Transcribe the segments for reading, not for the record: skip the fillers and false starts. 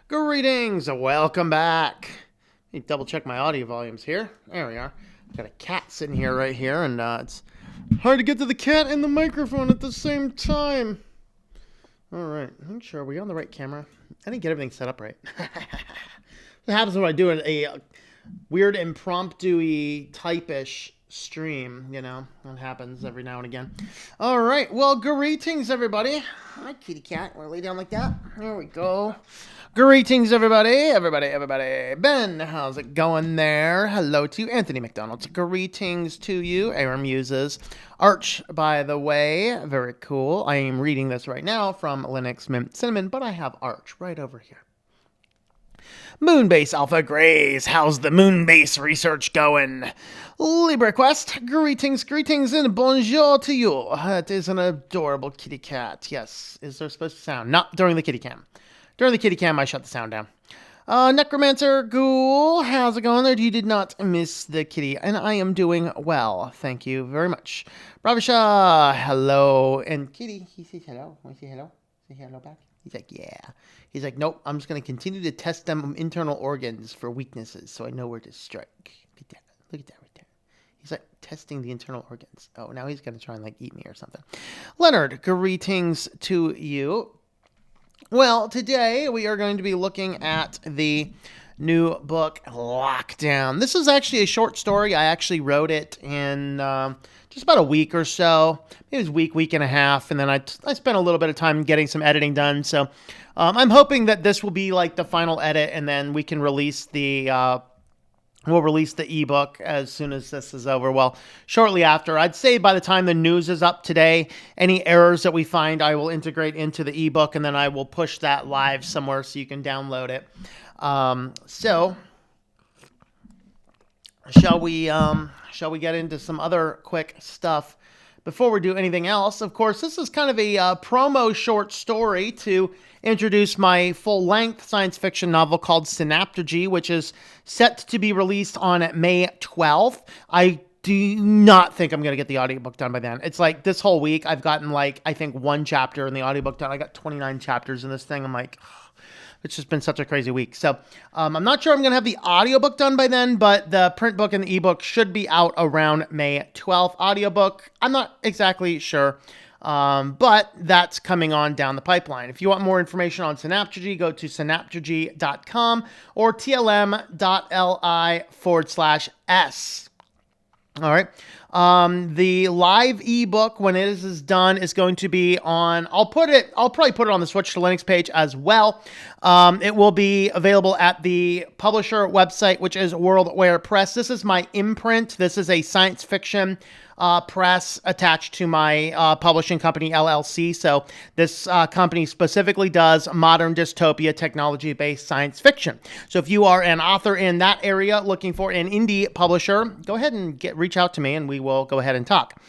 Greetings, welcome back. Let me double check my audio volumes here. There we are. Got a cat sitting here right here, and it's hard to get to the cat and the microphone at the same time. Alright, I'm sure. Are we on the right camera? I didn't get everything set up right. What happens when I do a weird impromptu-y type-ish stream, you know? That happens every now and again. Alright, well, greetings, everybody. Hi, kitty cat. Want to lay down like that? There we go. Greetings, everybody. Ben, how's it going there? Hello to Anthony McDonald. Greetings to you. Aram uses Arch, by the way. Very cool. I am reading this right now from Linux Mint Cinnamon, but I have Arch right over here. Moonbase Alpha Grays, how's the Moonbase research going? LibreQuest, greetings, and bonjour to you. It is an adorable kitty cat. Yes, is there supposed to sound? Not during the kitty cam. During the kitty cam, I shut the sound down. Necromancer Ghoul, how's it going there? You did not miss the kitty, and I am doing well. Thank you very much. Bravisha, hello. And kitty, he says hello. Want to say hello? Say hello back? He's like, yeah. He's like, nope, I'm just going to continue to test them internal organs for weaknesses so I know where to strike. Look at that. Look at that right there. He's like testing the internal organs. Oh, now he's going to try and like eat me or something. Leonard, greetings to you. Well, today we are going to be looking at the new book, Lockdown. This is actually a short story. I actually wrote it in just about a week or so. Maybe it was week and a half, and then I spent a little bit of time getting some editing done. So I'm hoping that this will be like the final edit, and then we can release the we'll release the ebook as soon as this is over. Well, shortly after. I'd say by the time the news is up today, any errors that we find, I will integrate into the ebook, and then I will push that live somewhere so you can download it. So, shall we get into some other quick stuff before we do anything else? Of course, this is kind of a promo short story to introduce my full-length science fiction novel called Synaptergy, which is set to be released on May 12th. I do not think I'm going to get the audiobook done by then. It's like this whole week I've gotten like, I think one chapter in the audiobook done. I got 29 chapters in this thing. I'm like, it's just been such a crazy week. So I'm not sure I'm going to have the audiobook done by then, but the print book and the ebook should be out around May 12th. Audiobook, I'm not exactly sure. But that's coming on down the pipeline. If you want more information on Synaptergy, go to synaptergy.com or tlm.li/s. All right. The live ebook, when it is done, is going to be on, I'll probably put it on the Switch to Linux page as well. It will be available at the publisher website, which is Worldware Press. This is my imprint. This is a science fiction press attached to my publishing company, LLC. So this company specifically does modern dystopia technology-based science fiction. So if you are an author in that area looking for an indie publisher, go ahead and reach out to me and we will go ahead and talk.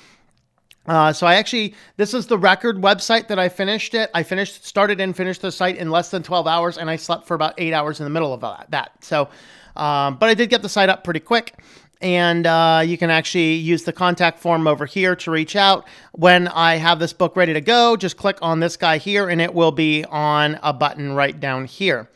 This is the record website that I finished it. I started and finished the site in less than 12 hours, and I slept for about 8 hours in the middle of that. So, but I did get the site up pretty quick. And you can actually use the contact form over here to reach out. When I have this book ready to go, just click on this guy here, and it will be on a button right down here.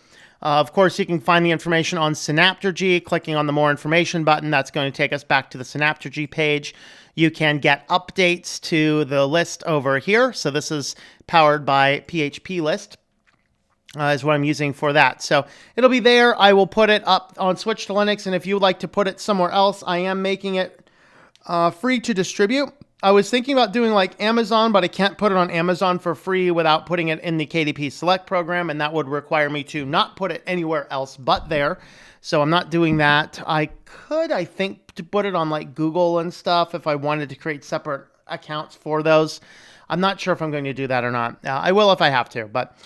Of course, you can find the information on Synaptergy. Clicking on the More Information button, that's going to take us back to the Synaptergy page. You can get updates to the list over here. So this is powered by PHP List. Is what I'm using for that. So it'll be there. I will put it up on Switch to Linux, and if you would like to put it somewhere else, I am making it free to distribute. I was thinking about doing like Amazon, but I can't put it on Amazon for free without putting it in the KDP Select program, and that would require me to not put it anywhere else but there. So I'm not doing that. I could, I think, to put it on like Google and stuff if I wanted to create separate accounts for those. I'm not sure if I'm going to do that or not. I will if I have to. But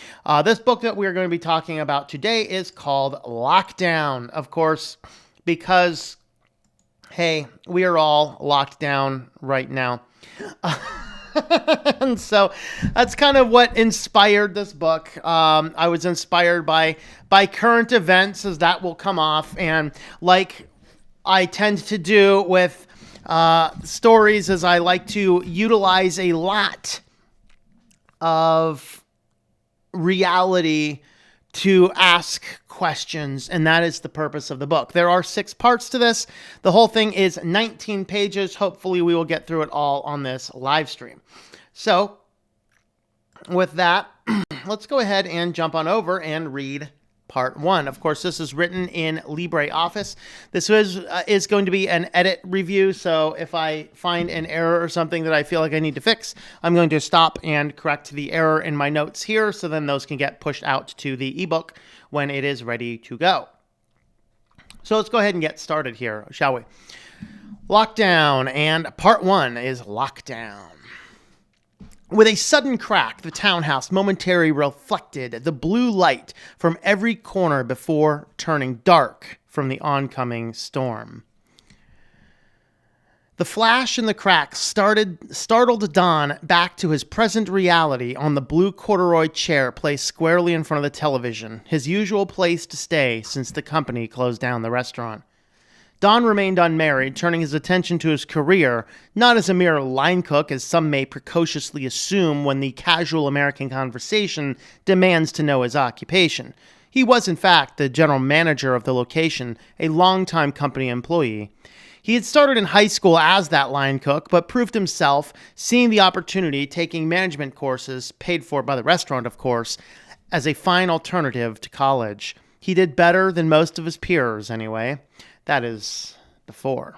this book that we're going to be talking about today is called Lockdown, of course, because, hey, we are all locked down right now. And so that's kind of what inspired this book. I was inspired by current events, as that will come off. And like I tend to do with stories, as I like to utilize a lot of reality to ask questions, and that is the purpose of the book. There are 6 parts to this. The whole thing is 19 pages. Hopefully we will get through it all on this live stream. So with that, let's go ahead and jump on over and read Part 1. Of course, this is written in LibreOffice. This is going to be an edit review, so if I find an error or something that I feel like I need to fix, I'm going to stop and correct the error in my notes here, so then those can get pushed out to the ebook when it is ready to go. So let's go ahead and get started here, shall we? Lockdown, and Part 1 is Lockdown. With a sudden crack, the townhouse momentarily reflected the blue light from every corner before turning dark from the oncoming storm. The flash and the crack startled Don back to his present reality on the blue corduroy chair placed squarely in front of the television, his usual place to stay since the company closed down the restaurant. Don remained unmarried, turning his attention to his career, not as a mere line cook, as some may precociously assume when the casual American conversation demands to know his occupation. He was, in fact, the general manager of the location, a longtime company employee. He had started in high school as that line cook, but proved himself, seeing the opportunity, taking management courses, paid for by the restaurant, of course, as a fine alternative to college. He did better than most of his peers, anyway. That is, before.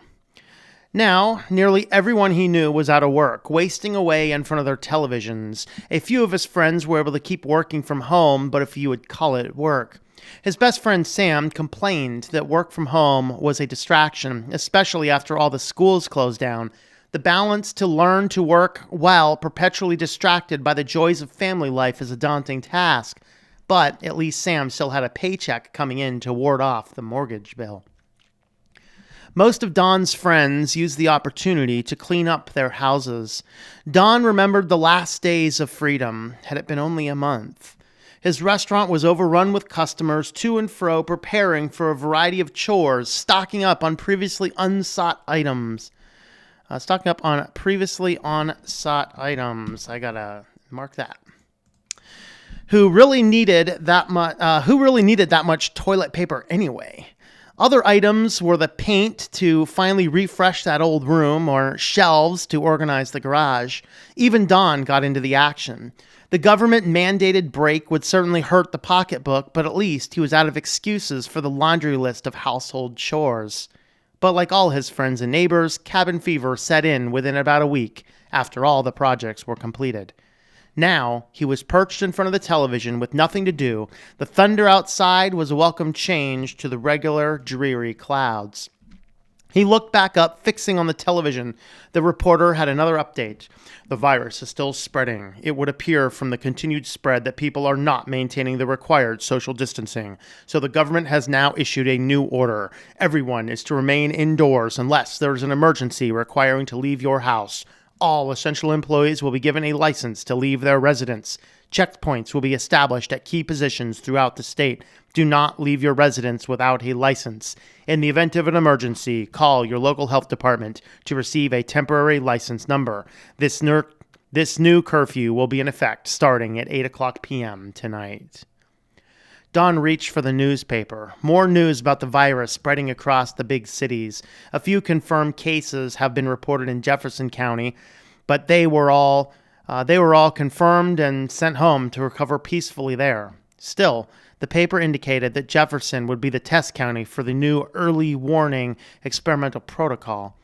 Now, nearly everyone he knew was out of work, wasting away in front of their televisions. A few of his friends were able to keep working from home, but if you would call it work. His best friend Sam complained that work from home was a distraction, especially after all the schools closed down. The balance to learn to work while perpetually distracted by the joys of family life is a daunting task. But at least Sam still had a paycheck coming in to ward off the mortgage bill. Most of Don's friends used the opportunity to clean up their houses. Don remembered the last days of freedom, had it been only a month. His restaurant was overrun with customers to and fro preparing for a variety of chores, stocking up on previously unsought items. I gotta mark that. Who really needed that much toilet paper anyway? Other items were the paint to finally refresh that old room or shelves to organize the garage. Even Don got into the action. The government-mandated break would certainly hurt the pocketbook, but at least he was out of excuses for the laundry list of household chores. But like all his friends and neighbors, cabin fever set in within about a week after all the projects were completed. Now, he was perched in front of the television with nothing to do. The thunder outside was a welcome change to the regular, dreary clouds. He looked back up, fixing on the television. The reporter had another update. The virus is still spreading. It would appear from the continued spread that people are not maintaining the required social distancing. So the government has now issued a new order. Everyone is to remain indoors unless there is an emergency requiring to leave your house. All essential employees will be given a license to leave their residence. Checkpoints will be established at key positions throughout the state. Do not leave your residence without a license. In the event of an emergency, call your local health department to receive a temporary license number. This new curfew will be in effect starting at 8:00 p.m. tonight. Don reached for the newspaper. More news about the virus spreading across the big cities. A few confirmed cases have been reported in Jefferson County, but they were all confirmed and sent home to recover peacefully there. Still, the paper indicated that Jefferson would be the test county for the new early warning experimental protocol.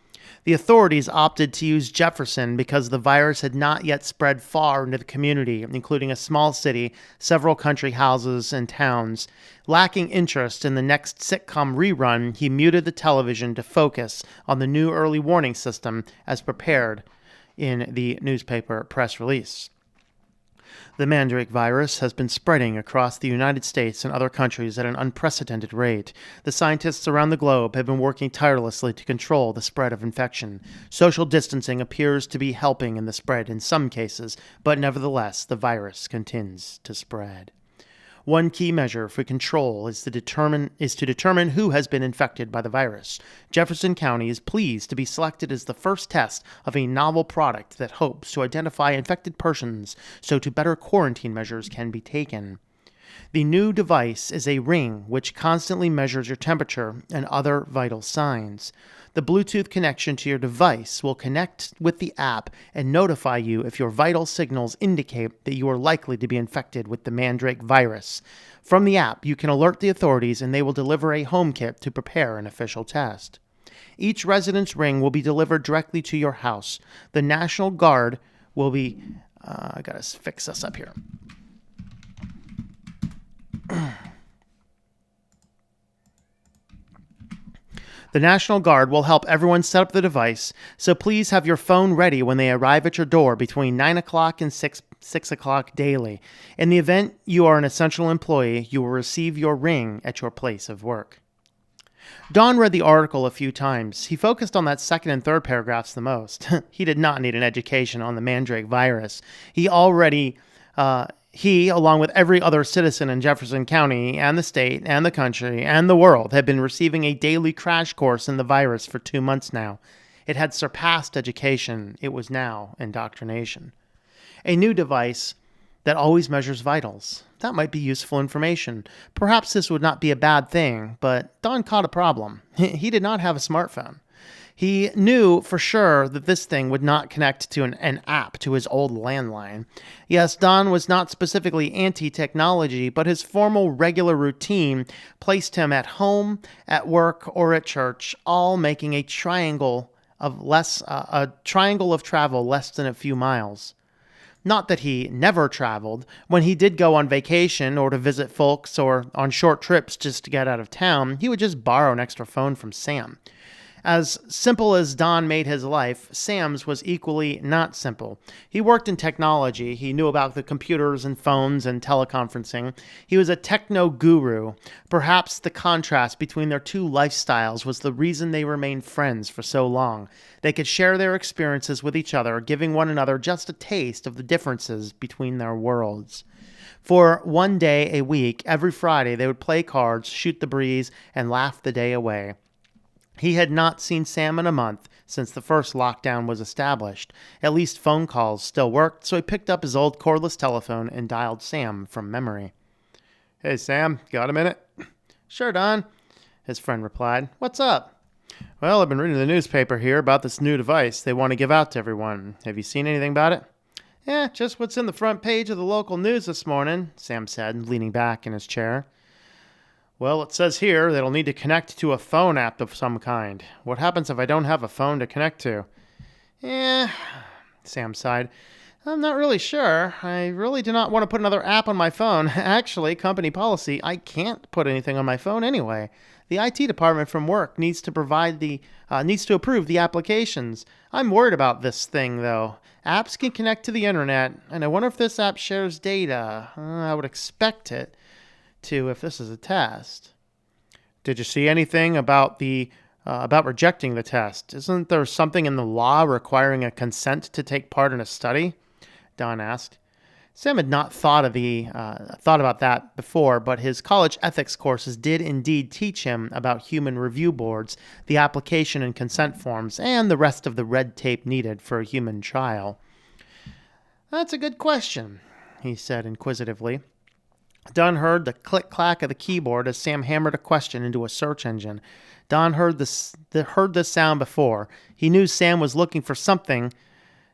The authorities opted to use Jefferson because the virus had not yet spread far into the community, including a small city, several country houses, and towns. Lacking interest in the next sitcom rerun, he muted the television to focus on the new early warning system as prepared in the newspaper press release. The Mandrake virus has been spreading across the United States and other countries at an unprecedented rate. The scientists around the globe have been working tirelessly to control the spread of infection. Social distancing appears to be helping in the spread in some cases, but nevertheless, the virus continues to spread. One key measure for control is to determine who has been infected by the virus. Jefferson County is pleased to be selected as the first test of a novel product that hopes to identify infected persons so to better quarantine measures can be taken. The new device is a ring which constantly measures your temperature and other vital signs. The Bluetooth connection to your device will connect with the app and notify you if your vital signals indicate that you are likely to be infected with the Mandrake virus. From the app, you can alert the authorities and they will deliver a home kit to prepare an official test. Each resident's ring will be delivered directly to your house. The National Guard will be... I gotta fix this up here. The National Guard will help everyone set up the device, so please have your phone ready when they arrive at your door between 9 o'clock and 6 o'clock daily. In the event you are an essential employee, you will receive your ring at your place of work. Don read the article a few times. He focused on that second and third paragraphs the most. He did not need an education on the Mandrake virus. He, along with every other citizen in Jefferson County and the state and the country and the world, had been receiving a daily crash course in the virus for 2 months now. It had surpassed education. It was now indoctrination. A new device that always measures vitals. That might be useful information. Perhaps this would not be a bad thing, but Don caught a problem. He did not have a smartphone. He knew for sure that this thing would not connect to an app to his old landline. Yes, Don was not specifically anti-technology, but his formal regular routine placed him at home, at work, or at church, all making a triangle of travel less than a few miles. Not that he never traveled. When he did go on vacation or to visit folks or on short trips just to get out of town, he would just borrow an extra phone from Sam. As simple as Don made his life, Sam's was equally not simple. He worked in technology. He knew about the computers and phones and teleconferencing. He was a techno guru. Perhaps the contrast between their two lifestyles was the reason they remained friends for so long. They could share their experiences with each other, giving one another just a taste of the differences between their worlds. For one day a week, every Friday, they would play cards, shoot the breeze, and laugh the day away. He had not seen Sam in a month since the first lockdown was established. At least phone calls still worked, so he picked up his old cordless telephone and dialed Sam from memory. "Hey, Sam, got a minute?" "Sure, Don," his friend replied. "What's up?" "Well, I've been reading the newspaper here about this new device they want to give out to everyone. Have you seen anything about it?" Just what's in the front page of the local news this morning," Sam said, leaning back in his chair. "Well, it says here that it'll need to connect to a phone app of some kind. What happens if I don't have a phone to connect to?" Sam sighed. "I'm not really sure. I really do not want to put another app on my phone. Actually, company policy, I can't put anything on my phone anyway. The IT department from work needs to approve the applications. I'm worried about this thing, though. Apps can connect to the internet, and I wonder if this app shares data. I would expect it to if this is a test." "Did you see anything about rejecting the test? Isn't there something in the law requiring a consent to take part in a study?" Don asked. Sam had not thought about that before, but his college ethics courses did indeed teach him about human review boards, the application and consent forms, and the rest of the red tape needed for a human trial. "That's a good question," he said inquisitively. Don heard the click-clack of the keyboard as Sam hammered a question into a search engine. Don heard this sound before. He knew Sam was looking for something,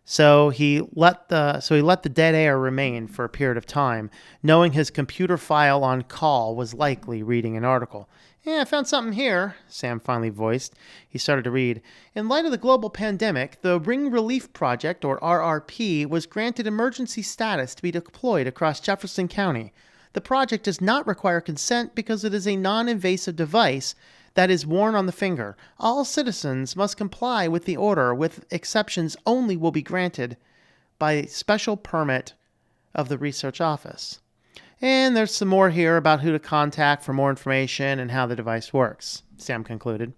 so he let the dead air remain for a period of time, knowing his computer file on call was likely reading an article. "I found something here," Sam finally voiced. He started to read. "In light of the global pandemic, the Ring Relief Project, or RRP, was granted emergency status to be deployed across Jefferson County. The project does not require consent because it is a non-invasive device that is worn on the finger. All citizens must comply with the order, with exceptions only will be granted by special permit of the research office." And there's some more here about who to contact for more information and how the device works, Sam concluded.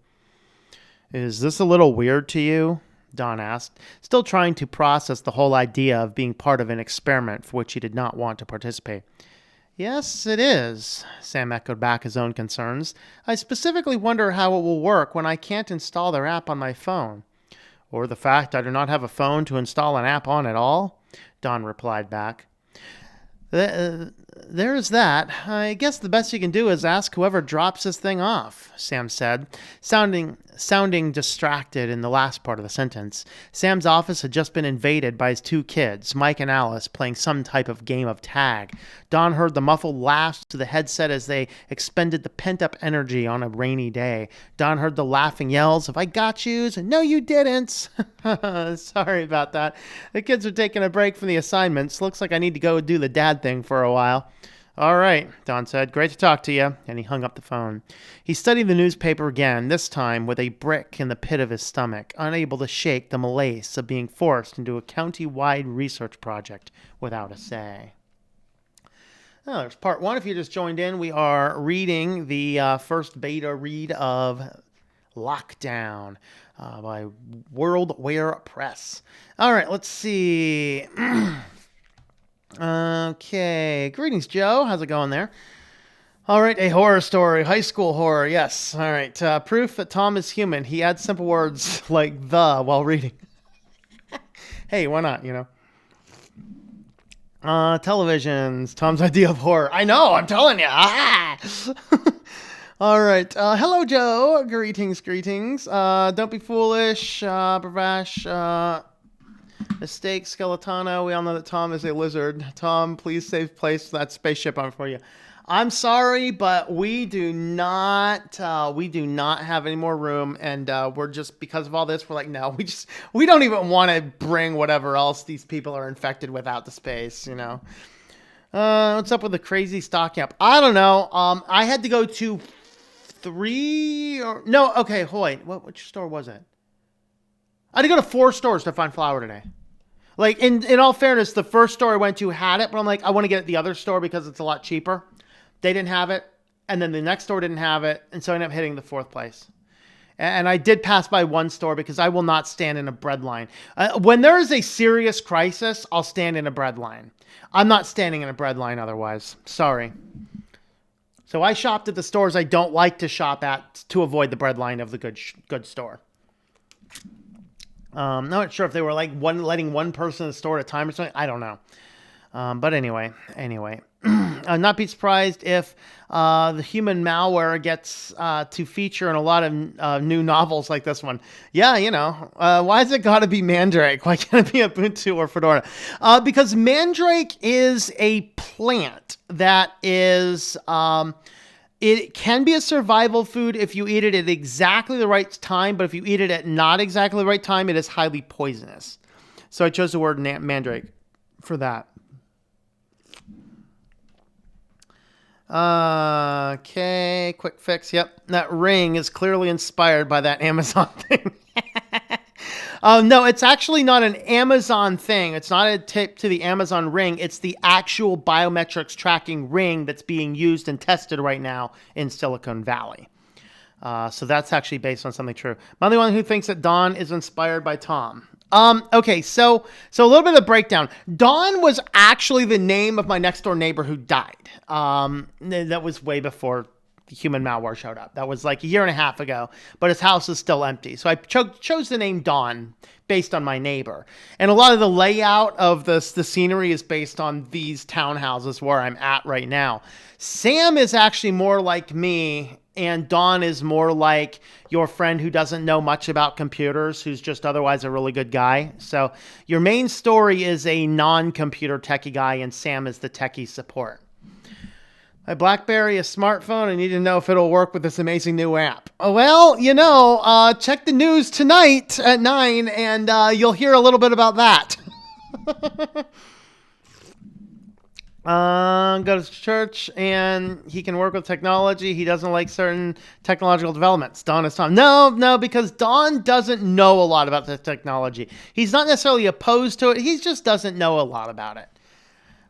"Is this a little weird to you?" Don asked, still trying to process the whole idea of being part of an experiment for which he did not want to participate. "Yes, it is," Sam echoed back his own concerns. "I specifically wonder how it will work when I can't install their app on my phone." "Or the fact I do not have a phone to install an app on at all," Don replied back. There's that. I guess the best you can do is ask whoever drops this thing off, Sam said, sounding distracted in the last part of the sentence. Sam's office had just been invaded by his two kids, Mike and Alice, playing some type of game of tag. Don heard the muffled laughs to the headset as they expended the pent-up energy on a rainy day. Don heard the laughing yells of, "I got yous," and "No, you didn't." Sorry about that. The kids are taking a break from the assignments. Looks like I need to go do the dad thing for a while. All right, Don said. Great to talk to you. And he hung up the phone. He studied the newspaper again, this time with a brick in the pit of his stomach, unable to shake the malaise of being forced into a county-wide research project without a say. Oh, there's part one. If you just joined in, we are reading the first beta read of Lockdown by Worldware Press. All right, let's see. Okay. Greetings, Joe. How's it going there? All right. A horror story. High school horror. Yes. All right. Proof that Tom is human. He adds simple words like the while reading. Hey, why not, you know? Televisions. Tom's idea of horror. I know. I'm telling you. Ah! All right. Hello, Joe. Greetings. Don't be foolish. Bravash. Mistake, Skeletano. We all know that Tom is a lizard. Tom, please save place for that spaceship on for you. I'm sorry, but we do not have any more room, and we're just, because of all this, we're like, no, we don't even want to bring whatever else these people are infected with out to space, you know. What's up with the crazy stocking up? I don't know. I had to go to which store was it? I had to go to 4 stores to find flour today. Like, in all fairness, the first store I went to had it, but I'm like, I want to get it at the other store because it's a lot cheaper. They didn't have it, and then the next store didn't have it, and so I ended up hitting the 4th place. And I did pass by one store because I will not stand in a bread line. When there is a serious crisis, I'll stand in a bread line. I'm not standing in a bread line otherwise. Sorry. So I shopped at the stores I don't like to shop at to avoid the bread line of the good store. Not sure if they were like letting one person in the store at a time or something. I don't know. But anyway, not be surprised if the human malware gets to feature in a lot of new novels like this one. Yeah, you know, why has it got to be Mandrake? Why can't it be Ubuntu or Fedora? Because Mandrake is a plant that is... it can be a survival food if you eat it at exactly the right time, but if you eat it at not exactly the right time, it is highly poisonous. So I chose the word mandrake for that. Okay, quick fix. Yep, that ring is clearly inspired by that Amazon thing. No, it's actually not an Amazon thing. It's not a tip to the Amazon ring. It's the actual biometrics tracking ring that's being used and tested right now in Silicon Valley. So that's actually based on something true. I'm the one who thinks that Don is inspired by Tom. Okay, so a little bit of breakdown. Don was actually the name of my next door neighbor who died. That was way before the human malware showed up. That was like a year and a half ago, but his house is still empty. So I chose the name Don based on my neighbor. And a lot of the layout of the scenery is based on these townhouses where I'm at right now. Sam is actually more like me, and Don is more like your friend who doesn't know much about computers, who's just otherwise a really good guy. So your main story is a non-computer techie guy, and Sam is the techie support. My BlackBerry, a smartphone. I need to know if it'll work with this amazing new app. Well, you know, check the news tonight at 9, and you'll hear a little bit about that. Go to church, and he can work with technology. He doesn't like certain technological developments. Don is Tom. No, because Don doesn't know a lot about the technology. He's not necessarily opposed to it. He just doesn't know a lot about it.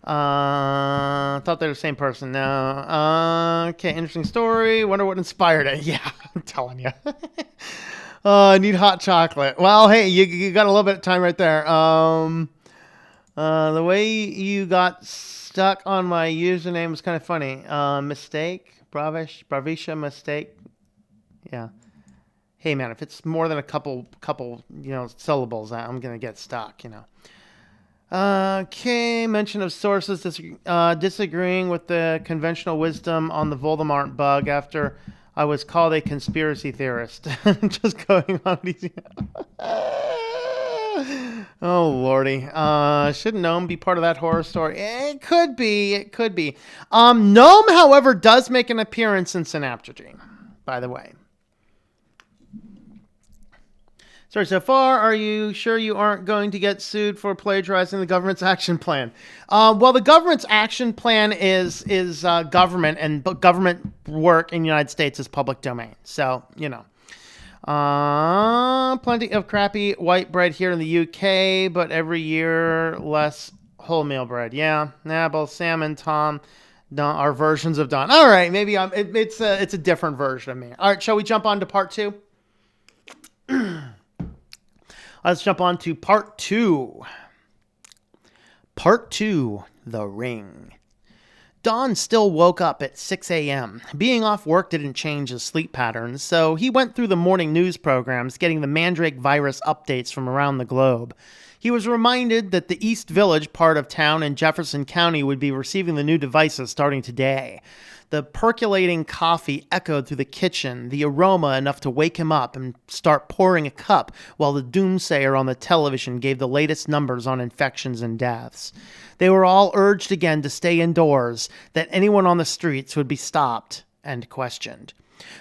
Thought they were the same person. No. Okay, interesting story. Wonder what inspired it. Yeah, I'm telling you. I need hot chocolate. Well, hey, you got a little bit of time right there. The way you got stuck on my username was kind of funny. Mistake, Bravisha mistake. Yeah. Hey man, if it's more than a couple, syllables, I'm gonna get stuck. Okay, mention of sources disagreeing with the conventional wisdom on the Voldemort bug after I was called a conspiracy theorist. Just going on easy. Oh, lordy. Shouldn't Gnome be part of that horror story? It could be. It could be. Gnome, however, does make an appearance in Synaptology, by the way. Sorry, so far, are you sure you aren't going to get sued for plagiarizing the government's action plan? Well, the government's action plan is government, and government work in the United States is public domain. So, you know. Plenty of crappy white bread here in the UK, but every year less wholemeal bread. Yeah, both Sam and Tom are versions of Don. All right, maybe it's a different version of me. All right, shall we jump on to part 2? Let's jump on to part 2. Part 2, The Ring. Don still woke up at 6 a.m. Being off work didn't change his sleep patterns, so he went through the morning news programs getting the Mandrake virus updates from around the globe. He was reminded that the East Village part of town in Jefferson County would be receiving the new devices starting today. The percolating coffee echoed through the kitchen, the aroma enough to wake him up and start pouring a cup while the doomsayer on the television gave the latest numbers on infections and deaths. They were all urged again to stay indoors, that anyone on the streets would be stopped and questioned.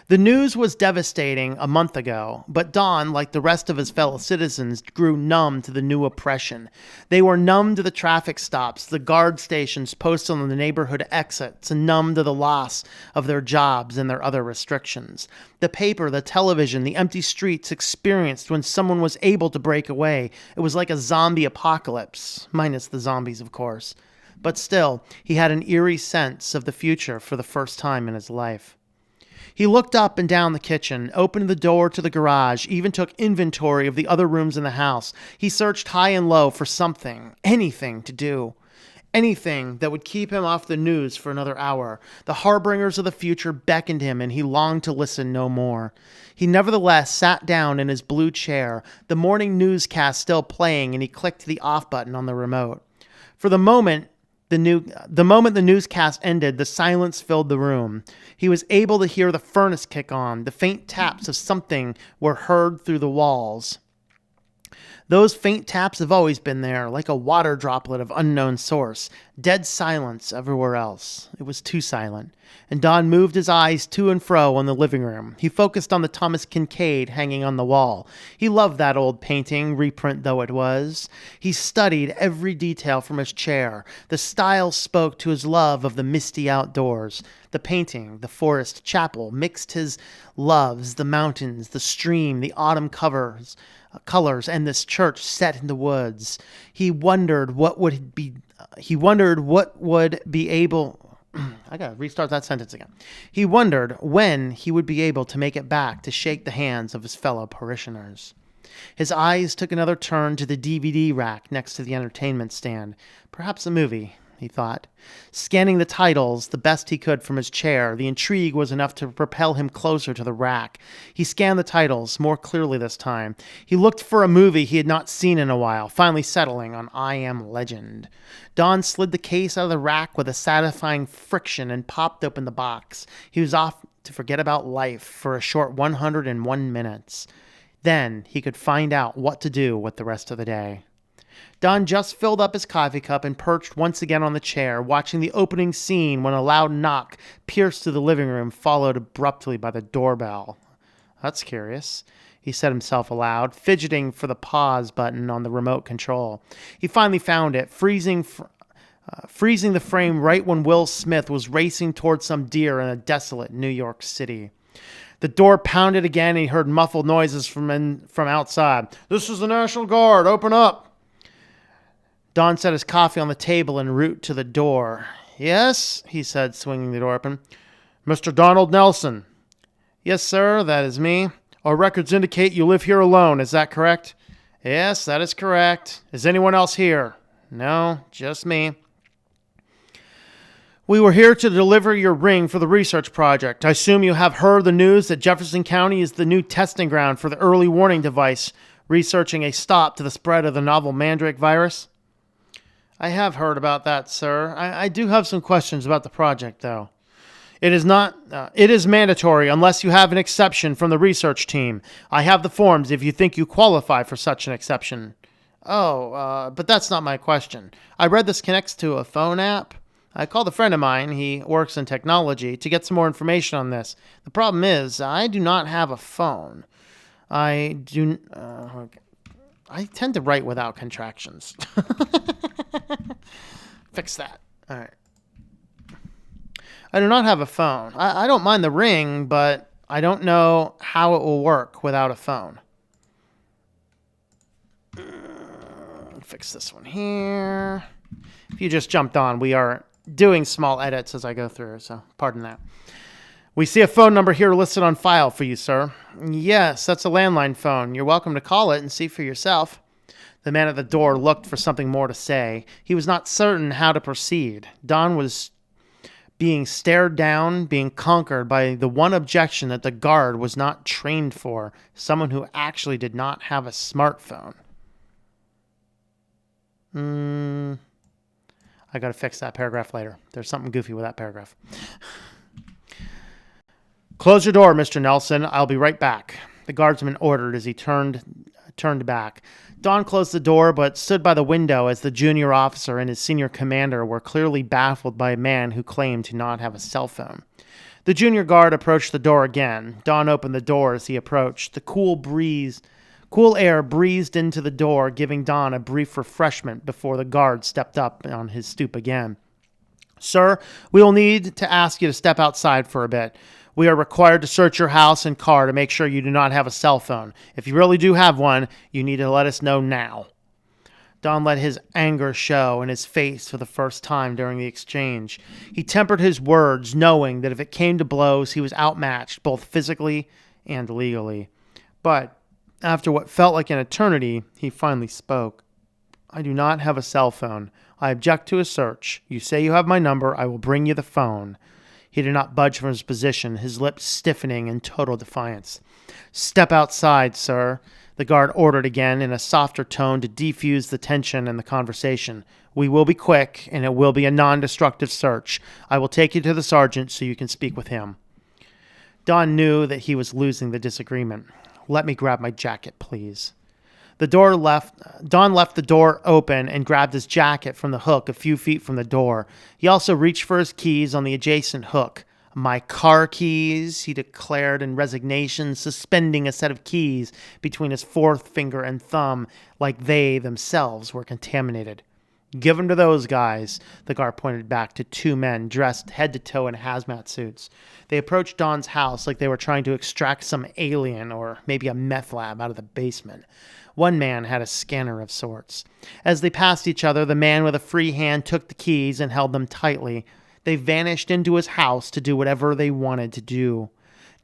The news was devastating a month ago, but Don, like the rest of his fellow citizens, grew numb to the new oppression. They were numb to the traffic stops, the guard stations posted on the neighborhood exits, and numb to the loss of their jobs and their other restrictions. The paper, the television, the empty streets experienced when someone was able to break away. It was like a zombie apocalypse, minus the zombies, of course. But still, he had an eerie sense of the future for the first time in his life. He looked up and down the kitchen, opened the door to the garage, even took inventory of the other rooms in the house. He searched high and low for something, anything to do. Anything that would keep him off the news for another hour. The harbingers of the future beckoned him, and he longed to listen no more. He nevertheless sat down in his blue chair, the morning newscast still playing, and he clicked the off button on the remote. For the moment the newscast ended, the silence filled the room. He was able to hear the furnace kick on. The faint taps of something were heard through the walls. Those faint taps have always been there, like a water droplet of unknown source. Dead silence everywhere else. It was too silent. And Don moved his eyes to and fro in the living room. He focused on the Thomas Kincaid hanging on the wall. He loved that old painting, reprint though it was. He studied every detail from his chair. The style spoke to his love of the misty outdoors. The painting, the forest chapel, mixed his loves, the mountains, the stream, the autumn colors, and this church set in the woods. He wondered what would be able. I gotta restart that sentence again. He wondered when he would be able to make it back to shake the hands of his fellow parishioners. His eyes took another turn to the DVD rack next to the entertainment stand. Perhaps a movie, he thought. Scanning the titles the best he could from his chair, the intrigue was enough to propel him closer to the rack. He scanned the titles more clearly this time. He looked for a movie he had not seen in a while, finally settling on I Am Legend. Don slid the case out of the rack with a satisfying friction and popped open the box. He was off to forget about life for a short 101 minutes. Then he could find out what to do with the rest of the day. Don just filled up his coffee cup and perched once again on the chair, watching the opening scene when a loud knock pierced through the living room, followed abruptly by the doorbell. That's curious, he said himself aloud, fidgeting for the pause button on the remote control. He finally found it, freezing the frame right when Will Smith was racing towards some deer in a desolate New York City. The door pounded again, and he heard muffled noises from outside. "This is the National Guard. Open up." Don set his coffee on the table en route to the door. "Yes," he said, swinging the door open. "Mr. Donald Nelson." "Yes, sir, that is me." "Our records indicate you live here alone. Is that correct?" "Yes, that is correct." "Is anyone else here?" "No, just me." "We were here to deliver your ring for the research project. I assume you have heard the news that Jefferson County is the new testing ground for the early warning device, researching a stop to the spread of the novel Mandrake virus?" I have heard about that, sir. I do have some questions about the project, though. It is not. It is mandatory unless you have an exception from the research team. I have the forms if you think you qualify for such an exception. Oh, but that's not my question. I read this connects to a phone app. I called a friend of mine, he works in technology, to get some more information on this. The problem is, I do not have a phone. I tend to write without contractions. Fix that. All right. I do not have a phone. I don't mind the ring, but I don't know how it will work without a phone. Fix this one here. If you just jumped on, we are doing small edits as I go through, so pardon that. We see a phone number here listed on file for you, sir. Yes, that's a landline phone. You're welcome to call it and see for yourself. The man at the door looked for something more to say. He was not certain how to proceed. Don was being stared down, being conquered by the one objection that the guard was not trained for, someone who actually did not have a smartphone. I gotta fix that paragraph later. There's something goofy with that paragraph. Close your door, Mr. Nelson. I'll be right back, the guardsman ordered as he turned back. Don closed the door, but stood by the window as the junior officer and his senior commander were clearly baffled by a man who claimed to not have a cell phone. The junior guard approached the door again. Don opened the door as he approached. The cool air breezed into the door, giving Don a brief refreshment before the guard stepped up on his stoop again. Sir, we will need to ask you to step outside for a bit. We are required to search your house and car to make sure you do not have a cell phone. If you really do have one, you need to let us know now. Don let his anger show in his face for the first time during the exchange. He tempered his words, knowing that if it came to blows, he was outmatched both physically and legally. But after what felt like an eternity, he finally spoke. I do not have a cell phone. I object to a search. You say you have my number. I will bring you the phone. He did not budge from his position, his lips stiffening in total defiance. Step outside, sir, the guard ordered again in a softer tone to defuse the tension in the conversation. We will be quick, and it will be a non-destructive search. I will take you to the sergeant so you can speak with him. Don knew that he was losing the disagreement. Let me grab my jacket, please. Don left the door open and grabbed his jacket from the hook a few feet from the door. He also reached for his keys on the adjacent hook. My car keys, he declared in resignation, suspending a set of keys between his fourth finger and thumb like they themselves were contaminated. Give them to those guys, the guard pointed back to two men dressed head to toe in hazmat suits. They approached Don's house like they were trying to extract some alien or maybe a meth lab out of the basement. One man had a scanner of sorts. As they passed each other, the man with a free hand took the keys and held them tightly. They vanished into his house to do whatever they wanted to do.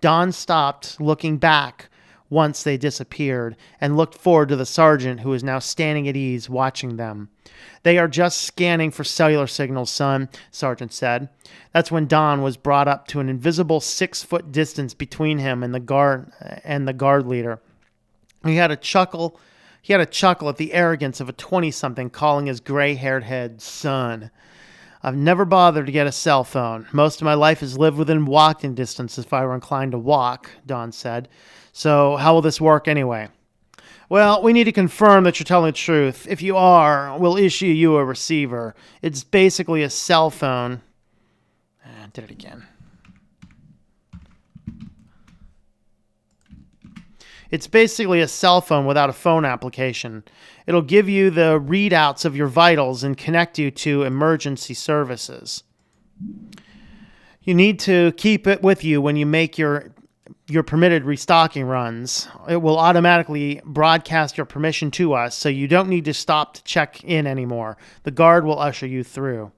Don stopped, looking back once they disappeared, and looked forward to the sergeant who was now standing at ease watching them. They are just scanning for cellular signals, son, Sergeant said. That's when Don was brought up to an invisible 6-foot distance between him and the guard leader. He had a chuckle at the arrogance of a 20-something calling his gray-haired head son. I've never bothered to get a cell phone. Most of my life is lived within walking distance if I were inclined to walk, Don said. So how will this work anyway? Well, we need to confirm that you're telling the truth. If you are, we'll issue you a receiver. It's basically a cell phone. Did it again. It's basically a cell phone without a phone application. It'll give you the readouts of your vitals and connect you to emergency services. You need to keep it with you when you make your permitted restocking runs. It will automatically broadcast your permission to us, so you don't need to stop to check in anymore. The guard will usher you through.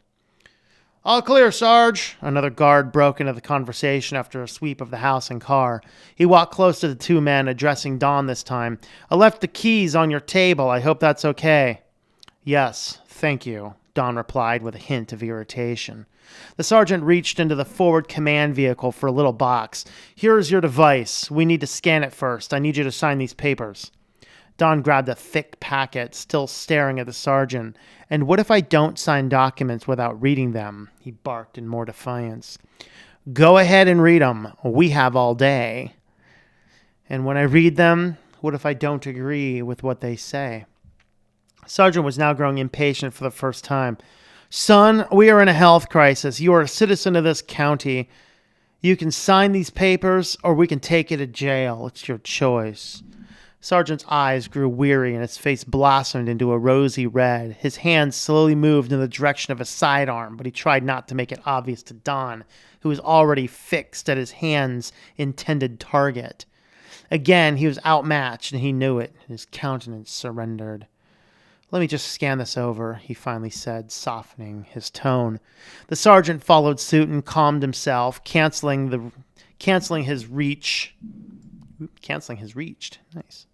All clear, Sarge. Another guard broke into the conversation after a sweep of the house and car. He walked close to the two men, addressing Don this time. I left the keys on your table. I hope that's okay. Yes, thank you, Don replied with a hint of irritation. The sergeant reached into the forward command vehicle for a little box. Here is your device. We need to scan it first. I need you to sign these papers. Don grabbed a thick packet, still staring at the sergeant. "And what if I don't sign documents without reading them?" he barked in more defiance. "Go ahead and read them. We have all day." "And when I read them, what if I don't agree with what they say?" Sergeant was now growing impatient for the first time. "Son, we are in a health crisis. You are a citizen of this county. You can sign these papers, or we can take you to jail. It's your choice." Sergeant's eyes grew weary, and his face blossomed into a rosy red. His hand slowly moved in the direction of a sidearm, but he tried not to make it obvious to Don, who was already fixed at his hand's intended target. Again, he was outmatched, and he knew it. His countenance surrendered. "Let me just scan this over," he finally said, softening his tone. The sergeant followed suit and calmed himself, canceling his reach. Nice.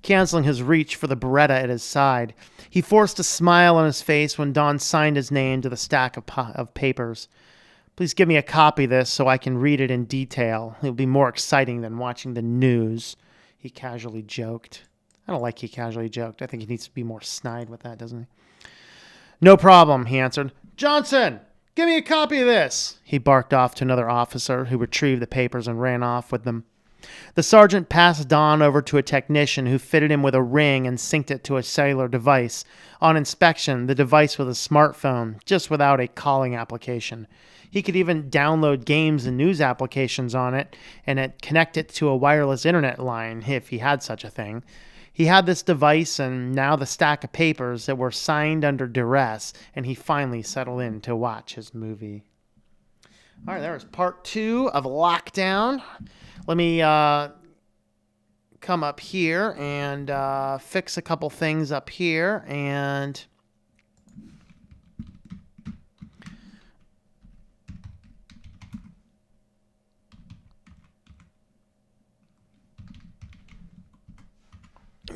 Canceling his reach for the Beretta at his side. He forced a smile on his face when Don signed his name to the stack of papers. "Please give me a copy of this so I can read it in detail. It'll be more exciting than watching the news," he casually joked. I don't like he casually joked. I think he needs to be more snide with that, doesn't he? "No problem," he answered. "Johnson, give me a copy of this," he barked off to another officer, who retrieved the papers and ran off with them. The sergeant passed Don over to a technician who fitted him with a ring and synced it to a cellular device. On inspection, the device was a smartphone, just without a calling application. He could even download games and news applications on it and connect it to a wireless internet line, if he had such a thing. He had this device and now the stack of papers that were signed under duress, and he finally settled in to watch his movie. All right, there was part 2 of Lockdown. Let me come up here and fix a couple things up here and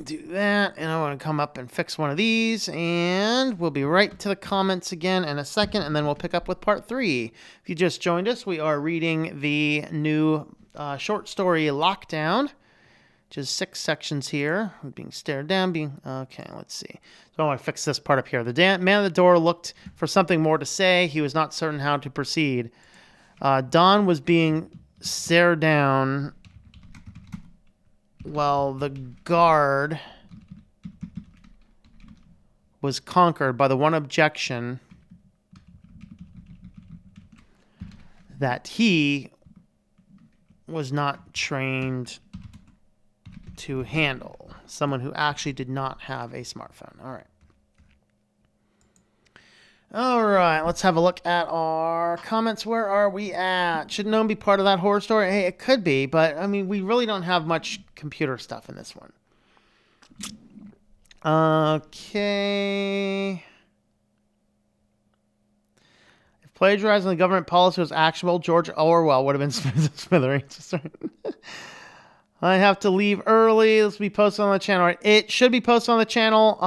do that. And I want to come up and fix one of these, and we'll be right to the comments again in a second, and then we'll pick up with part 3. If you just joined us, we are reading the new short story Lockdown, which is 6 sections here. We're being stared down. Okay, let's see. So I want to fix this part up here. The man at the door looked for something more to say. He was not certain how to proceed. Don was being stared down while the guard was conquered by the one objection that he was not trained to handle. Someone who actually did not have a smartphone. All right, let's have a look at our comments. Where are we at? Should Gnome be part of that horror story? Hey, it could be, but I mean, we really don't have much computer stuff in this one. Okay. If plagiarizing the government policy was actionable, George Orwell would have been smithereens. I have to leave early. This will be posted on the channel. It should be posted on the channel.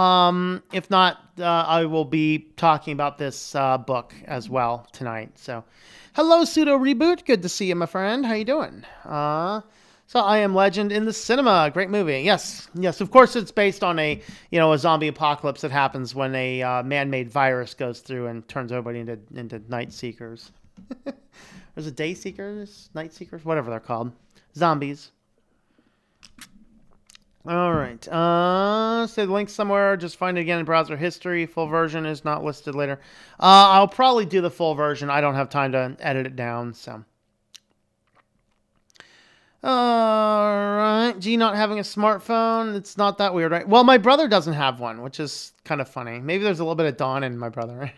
If not, I will be talking about this book as well tonight. So, hello, Pseudo Reboot. Good to see you, my friend. How you doing? So, I Am Legend in the cinema. Great movie. Yes. Of course, it's based on a zombie apocalypse that happens when a man-made virus goes through and turns everybody into night seekers. There's a day seekers, night seekers, whatever they're called. Zombies. All right. Say the link somewhere. Just find it again in browser history. Full version is not listed later. I'll probably do the full version. I don't have time to edit it down. So. All right. G not having a smartphone. It's not that weird, right? Well, my brother doesn't have one, which is kind of funny. Maybe there's a little bit of Dawn in my brother, right?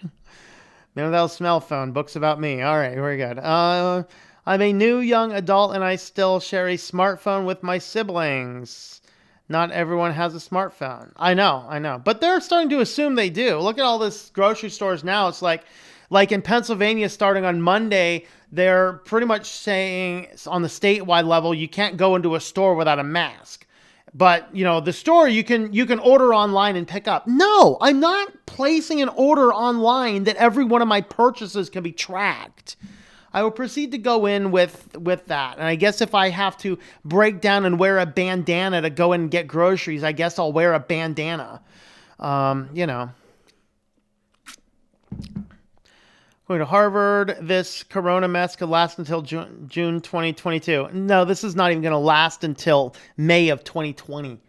Maybe that'll smell phone. Books about me. All right. Very good. I'm a new young adult, and I still share a smartphone with my siblings. Not everyone has a smartphone. I know. But they're starting to assume they do. Look at all this grocery stores now. It's like in Pennsylvania, starting on Monday, they're pretty much saying on the statewide level, you can't go into a store without a mask. But, the store, you can order online and pick up. No, I'm not placing an order online that every one of my purchases can be tracked. I will proceed to go in with that. And I guess if I have to break down and wear a bandana to go in and get groceries, I guess I'll wear a bandana. You know. Going to Harvard, this corona mess could last until June 2022. No, this is not even going to last until May of 2020.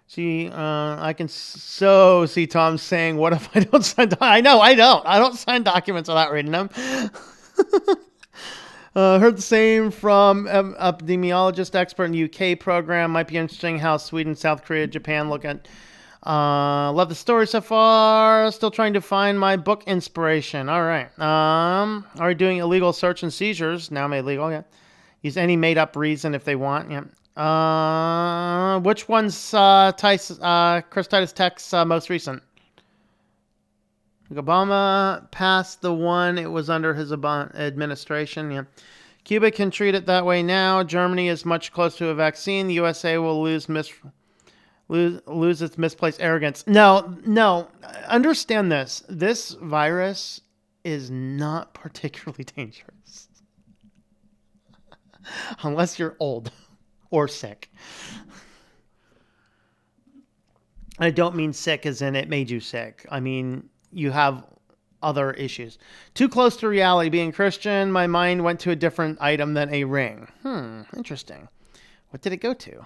See, I can so see Tom saying, what if I don't sign? I know, I don't. I don't sign documents without reading them. Heard the same from epidemiologist expert in the UK program. Might be interesting how Sweden, South Korea, Japan look at. Love the story so far. Still trying to find my book inspiration. All right. Are doing illegal search and seizures now made legal? Yeah. Use any made up reason if they want. Yeah. Which one's Chris Titus Tech's most recent? Obama passed the one it was under his administration. Yeah. Cuba can treat it that way now. Germany is much closer to a vaccine. The USA will lose its misplaced arrogance. No. Understand this. This virus is not particularly dangerous. Unless you're old or sick. I don't mean sick as in it made you sick. I mean, you have other issues. Too close to reality. Being Christian, my mind went to a different item than a ring. Interesting. What did it go to?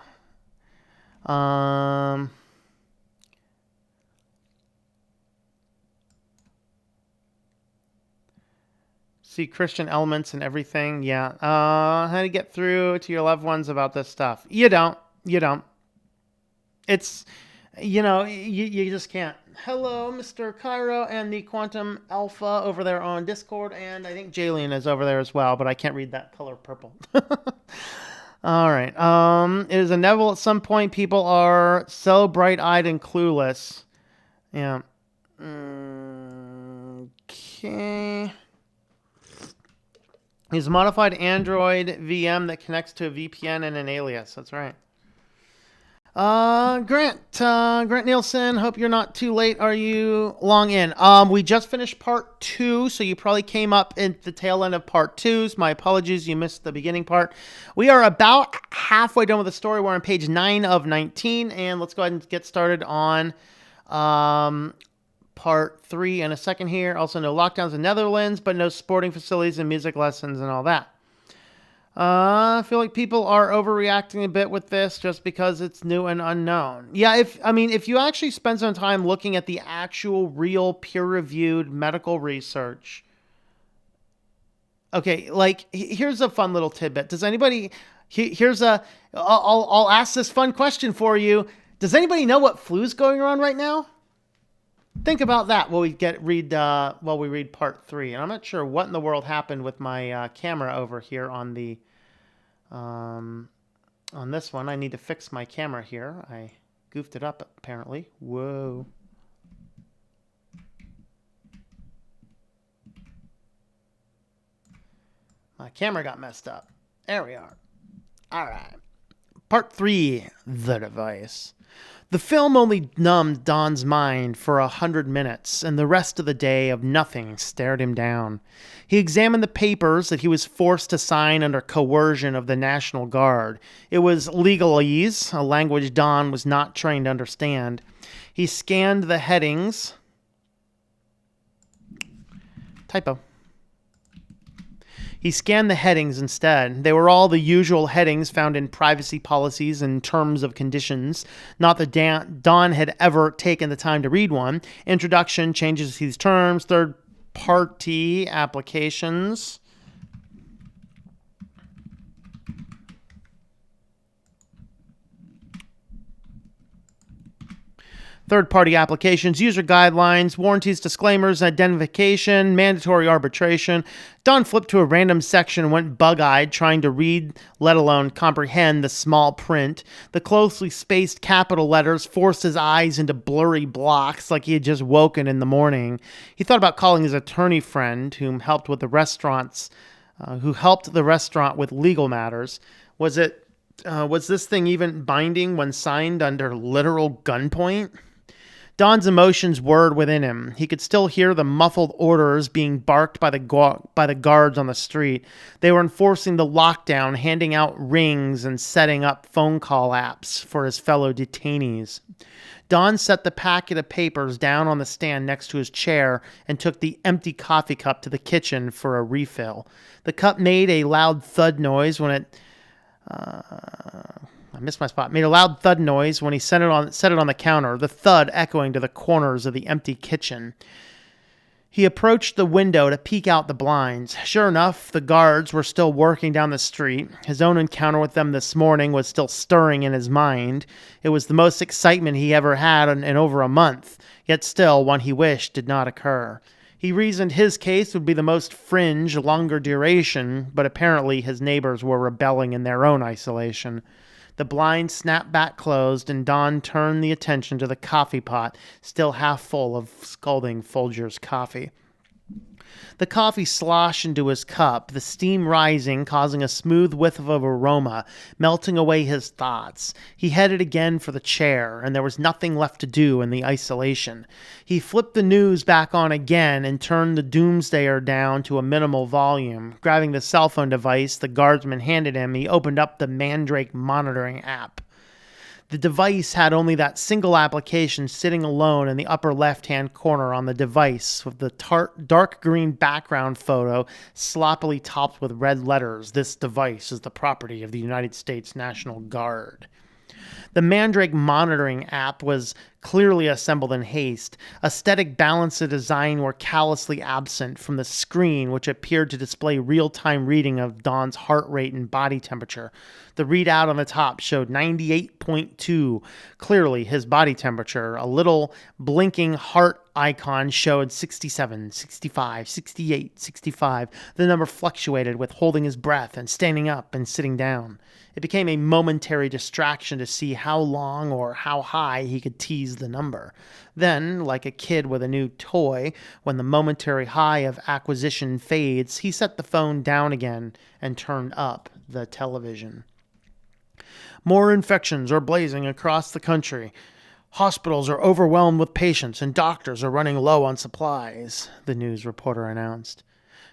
See Christian elements in everything. Yeah. How to get through to your loved ones about this stuff? You don't. It's, you just can't. Hello, Mr. Cairo and the Quantum Alpha over there on Discord, and I think Jalen is over there as well, but I can't read that color purple. All right. It is inevitable at some point people are so bright-eyed and clueless. Yeah. Okay. He's a modified Android VM that connects to a VPN and an alias. That's right. Grant Nielsen, hope you're not too late. Are you long in? We just finished part 2, so you probably came up in the tail end of part 2. My apologies, you missed the beginning part. We are about halfway done with the story. We're on page 9 of 19, and let's go ahead and get started on part 3 in a second here. Also, no lockdowns in Netherlands, but no sporting facilities and music lessons and all that. I feel like people are overreacting a bit with this just because it's new and unknown. Yeah, if you actually spend some time looking at the actual real peer-reviewed medical research. Okay, like here's a fun little tidbit. Does anybody I'll ask this fun question for you. Does anybody know what flu's going on right now? Think about that while we read part 3. And I'm not sure what in the world happened with my camera over here on the on this one. I need to fix my camera here. I goofed it up apparently. Whoa. My camera got messed up. There we are. All right. Part 3, The Device. The film only numbed Don's mind for 100 minutes, and the rest of the day of nothing stared him down. He examined the papers that he was forced to sign under coercion of the National Guard. It was legalese, a language Don was not trained to understand. He scanned the headings. Typo. He scanned the headings instead. They were all the usual headings found in privacy policies and terms of conditions. Not that Don had ever taken the time to read one. Introduction, changes to these terms, third-party applications. Third-party applications, user guidelines, warranties, disclaimers, identification, mandatory arbitration. Don flipped to a random section and went bug-eyed, trying to read, let alone comprehend, the small print. The closely spaced capital letters forced his eyes into blurry blocks like he had just woken in the morning. He thought about calling his attorney friend, who helped the restaurant with legal matters. Was it Was this thing even binding when signed under literal gunpoint? Don's emotions whirred within him. He could still hear the muffled orders being barked by the guards on the street. They were enforcing the lockdown, handing out rings and setting up phone call apps for his fellow detainees. Don set the packet of papers down on the stand next to his chair and took the empty coffee cup to the kitchen for a refill. The cup made a loud thud noise when it... I missed my spot. Made a loud thud noise when he set it on the counter, the thud echoing to the corners of the empty kitchen. He approached the window to peek out the blinds. Sure enough, the guards were still working down the street. His own encounter with them this morning was still stirring in his mind. It was the most excitement he ever had in over a month, yet still one he wished did not occur. He reasoned his case would be the most fringe, longer duration, but apparently his neighbors were rebelling in their own isolation. The blind snapped back closed, and Don turned the attention to the coffee pot, still half full of scalding Folger's coffee. The coffee sloshed into his cup, the steam rising, causing a smooth whiff of aroma, melting away his thoughts. He headed again for the chair, and there was nothing left to do in the isolation. He flipped the news back on again and turned the Doomsdayer down to a minimal volume. Grabbing the cell phone device the Guardsman handed him, he opened up the Mandrake monitoring app. The device had only that single application sitting alone in the upper left-hand corner on the device with the dark green background photo sloppily topped with red letters. This device is the property of the United States National Guard. The Mandrake monitoring app was clearly assembled in haste. Aesthetic balance and design were callously absent from the screen, which appeared to display real-time reading of Don's heart rate and body temperature. The readout on the top showed 98.2, clearly his body temperature. A little blinking heart icon showed 67, 65, 68, 65. The number fluctuated with holding his breath and standing up and sitting down. It became a momentary distraction to see how long or how high he could tease the number. Then, like a kid with a new toy, when the momentary high of acquisition fades, he set the phone down again and turned up the television. More infections are blazing across the country. Hospitals are overwhelmed with patients and doctors are running low on supplies, the news reporter announced.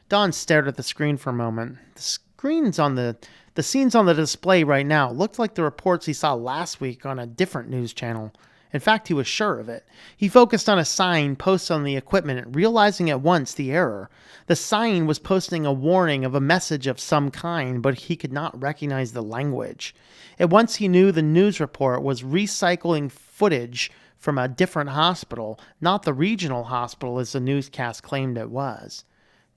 Don stared at the screen for a moment. The scenes on the display right now looked like the reports he saw last week on a different news channel. In fact, he was sure of it. He focused on a sign posted on the equipment, realizing at once the error. The sign was posting a warning of a message of some kind, but he could not recognize the language. At once he knew the news report was recycling footage from a different hospital, not the regional hospital as the newscast claimed it was.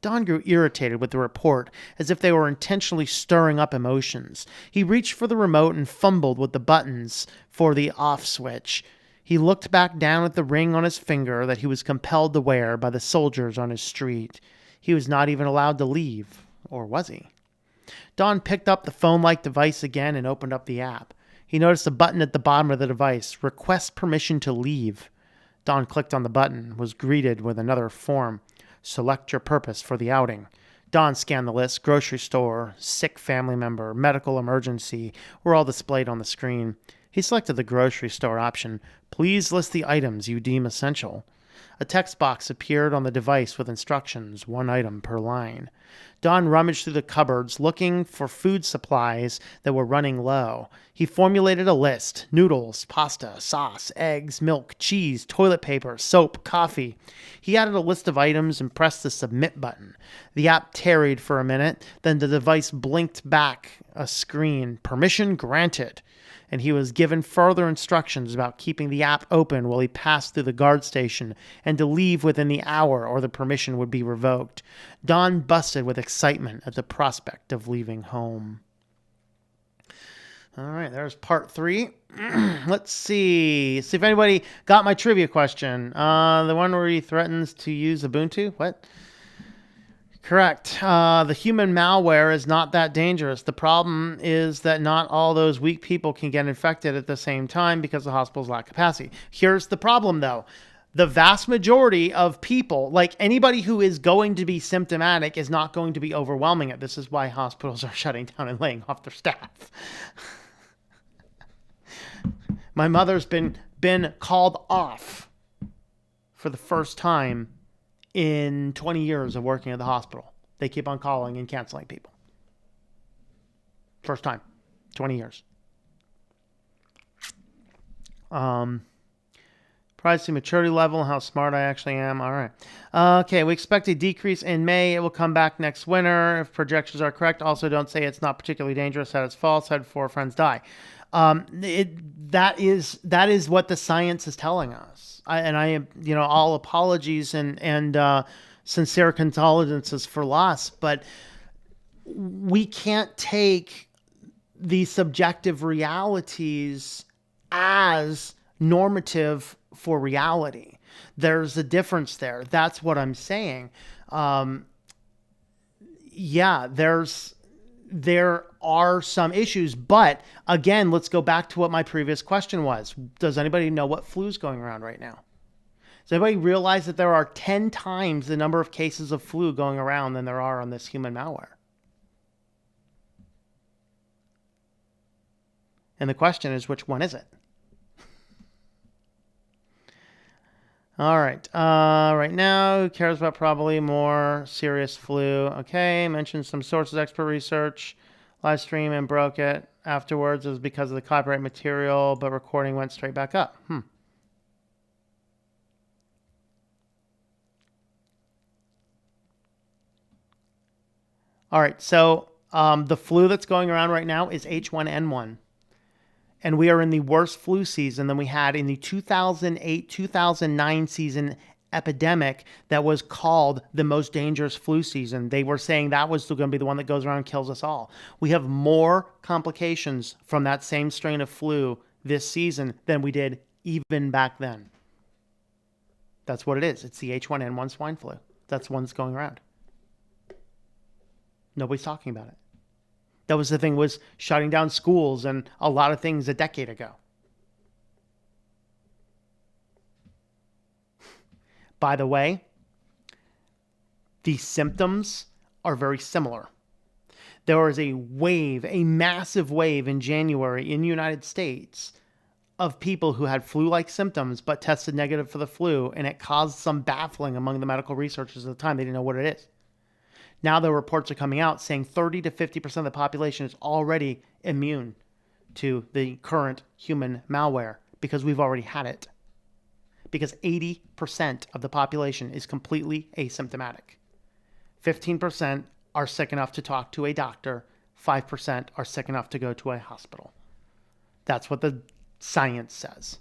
Don grew irritated with the report, as if they were intentionally stirring up emotions. He reached for the remote and fumbled with the buttons for the off switch. He looked back down at the ring on his finger that he was compelled to wear by the soldiers on his street. He was not even allowed to leave, or was he? Don picked up the phone-like device again and opened up the app. He noticed a button at the bottom of the device, Request Permission to Leave. Don clicked on the button, was greeted with another form. Select your purpose for the outing. Don scanned the list. Grocery store, sick family member, medical emergency were all displayed on the screen. He selected the grocery store option. Please list the items you deem essential. A text box appeared on the device with instructions, 1 item per line. Don rummaged through the cupboards, looking for food supplies that were running low. He formulated a list: noodles, pasta, sauce, eggs, milk, cheese, toilet paper, soap, coffee. He added a list of items and pressed the submit button. The app tarried for a minute, then the device blinked back a screen, permission granted, and he was given further instructions about keeping the app open while he passed through the guard station and to leave within the hour or the permission would be revoked. Don busted with excitement at the prospect of leaving home. All right, there's part 3. Let's see if anybody got my trivia question. The one where he threatens to use Ubuntu. What? Correct. The human malware is not that dangerous. The problem is that not all those weak people can get infected at the same time because the hospitals lack capacity. Here's the problem, though. The vast majority of people, like anybody who is going to be symptomatic, is not going to be overwhelming it. This is why hospitals are shutting down and laying off their staff. My mother's been called off for the first time in 20 years of working at the hospital. They keep on calling and canceling people. First time, 20 years. Privacy maturity level, how smart I actually am. All right. Okay, we expect a decrease in May. It will come back next winter if projections are correct. Also, don't say it's not particularly dangerous, that it's false. Had 4 friends die. That is what the science is telling us. I am, all apologies and sincere condolences for loss, but we can't take the subjective realities as normative for reality. There's a difference there. That's what I'm saying. There are some issues, but again, let's go back to what my previous question was. Does anybody know what flu's going around right now? Does anybody realize that there are 10 times the number of cases of flu going around than there are on this human malware? And the question is, which one is it? All right. Right now, who cares about probably more serious flu? Okay. Mentioned some sources, expert research, live stream, and broke it. Afterwards, it was because of the copyright material, but recording went straight back up. All right. So the flu that's going around right now is H1N1. And we are in the worst flu season than we had in the 2008-2009 season epidemic that was called the most dangerous flu season. They were saying that was still going to be the one that goes around and kills us all. We have more complications from that same strain of flu this season than we did even back then. That's what it is. It's the H1N1 swine flu. That's the one that's going around. Nobody's talking about it. That was the thing, was shutting down schools and a lot of things a decade ago. By the way, the symptoms are very similar. There was a massive wave in January in the United States of people who had flu-like symptoms but tested negative for the flu, and it caused some baffling among the medical researchers at the time. They didn't know what it is. Now the reports are coming out saying 30 to 50% of the population is already immune to the current human malware because we've already had it. Because 80% of the population is completely asymptomatic. 15% are sick enough to talk to a doctor. 5% are sick enough to go to a hospital. That's what the science says.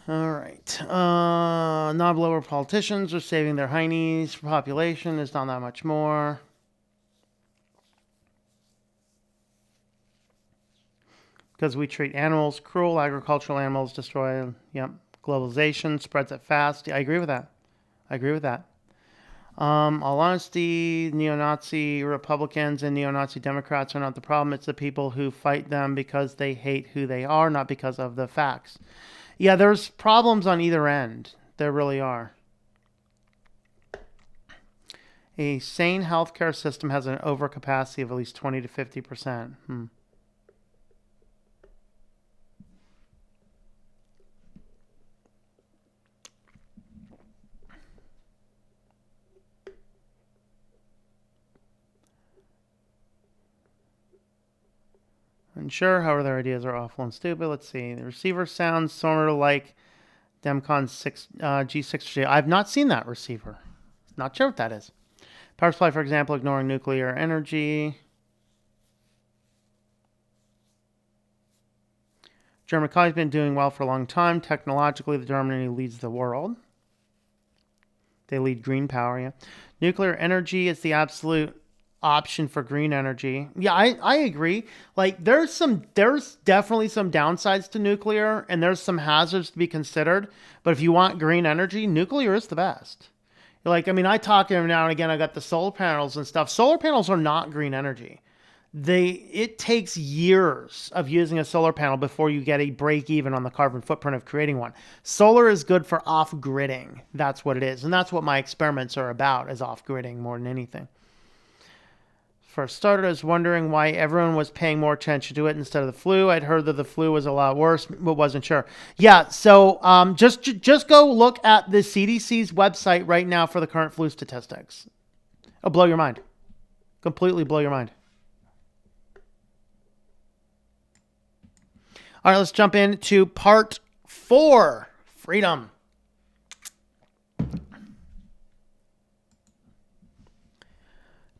All right. Non-blower politicians are saving their heinies for population. There's not that much more. Because we treat animals cruel, agricultural animals destroy. Yep. Globalization spreads it fast. Yeah, I agree with that. All honesty, neo-Nazi Republicans and neo-Nazi Democrats are not the problem. It's the people who fight them because they hate who they are, not because of the facts. Yeah, there's problems on either end. There really are. A sane healthcare system has an overcapacity of at least 20 to 50%. Unsure, however, their ideas are awful and stupid. Let's see. The receiver sounds sort of like Demcon G6. I've not seen that receiver. Not sure what that is. Power supply, for example, ignoring nuclear energy. German economy's been doing well for a long time. Technologically, the Germany leads the world. They lead green power, yeah. Nuclear energy is the absolute option for green energy. Yeah, I agree. Like there's definitely some downsides to nuclear and there's some hazards to be considered. But if you want green energy, nuclear is the best. Like, I mean, I talk every now and again, I got the solar panels and stuff. Solar panels are not green energy. It takes years of using a solar panel before you get a break even on the carbon footprint of creating one. Solar is good for off-gridding. That's what it is. And that's what my experiments are about, is off-gridding more than anything. For starters, wondering why everyone was paying more attention to it instead of the flu. I'd heard that the flu was a lot worse, but wasn't sure. Yeah, so just go look at the CDC's website right now for the current flu statistics. It'll blow your mind. Completely blow your mind. All right, let's jump into part 4, freedom.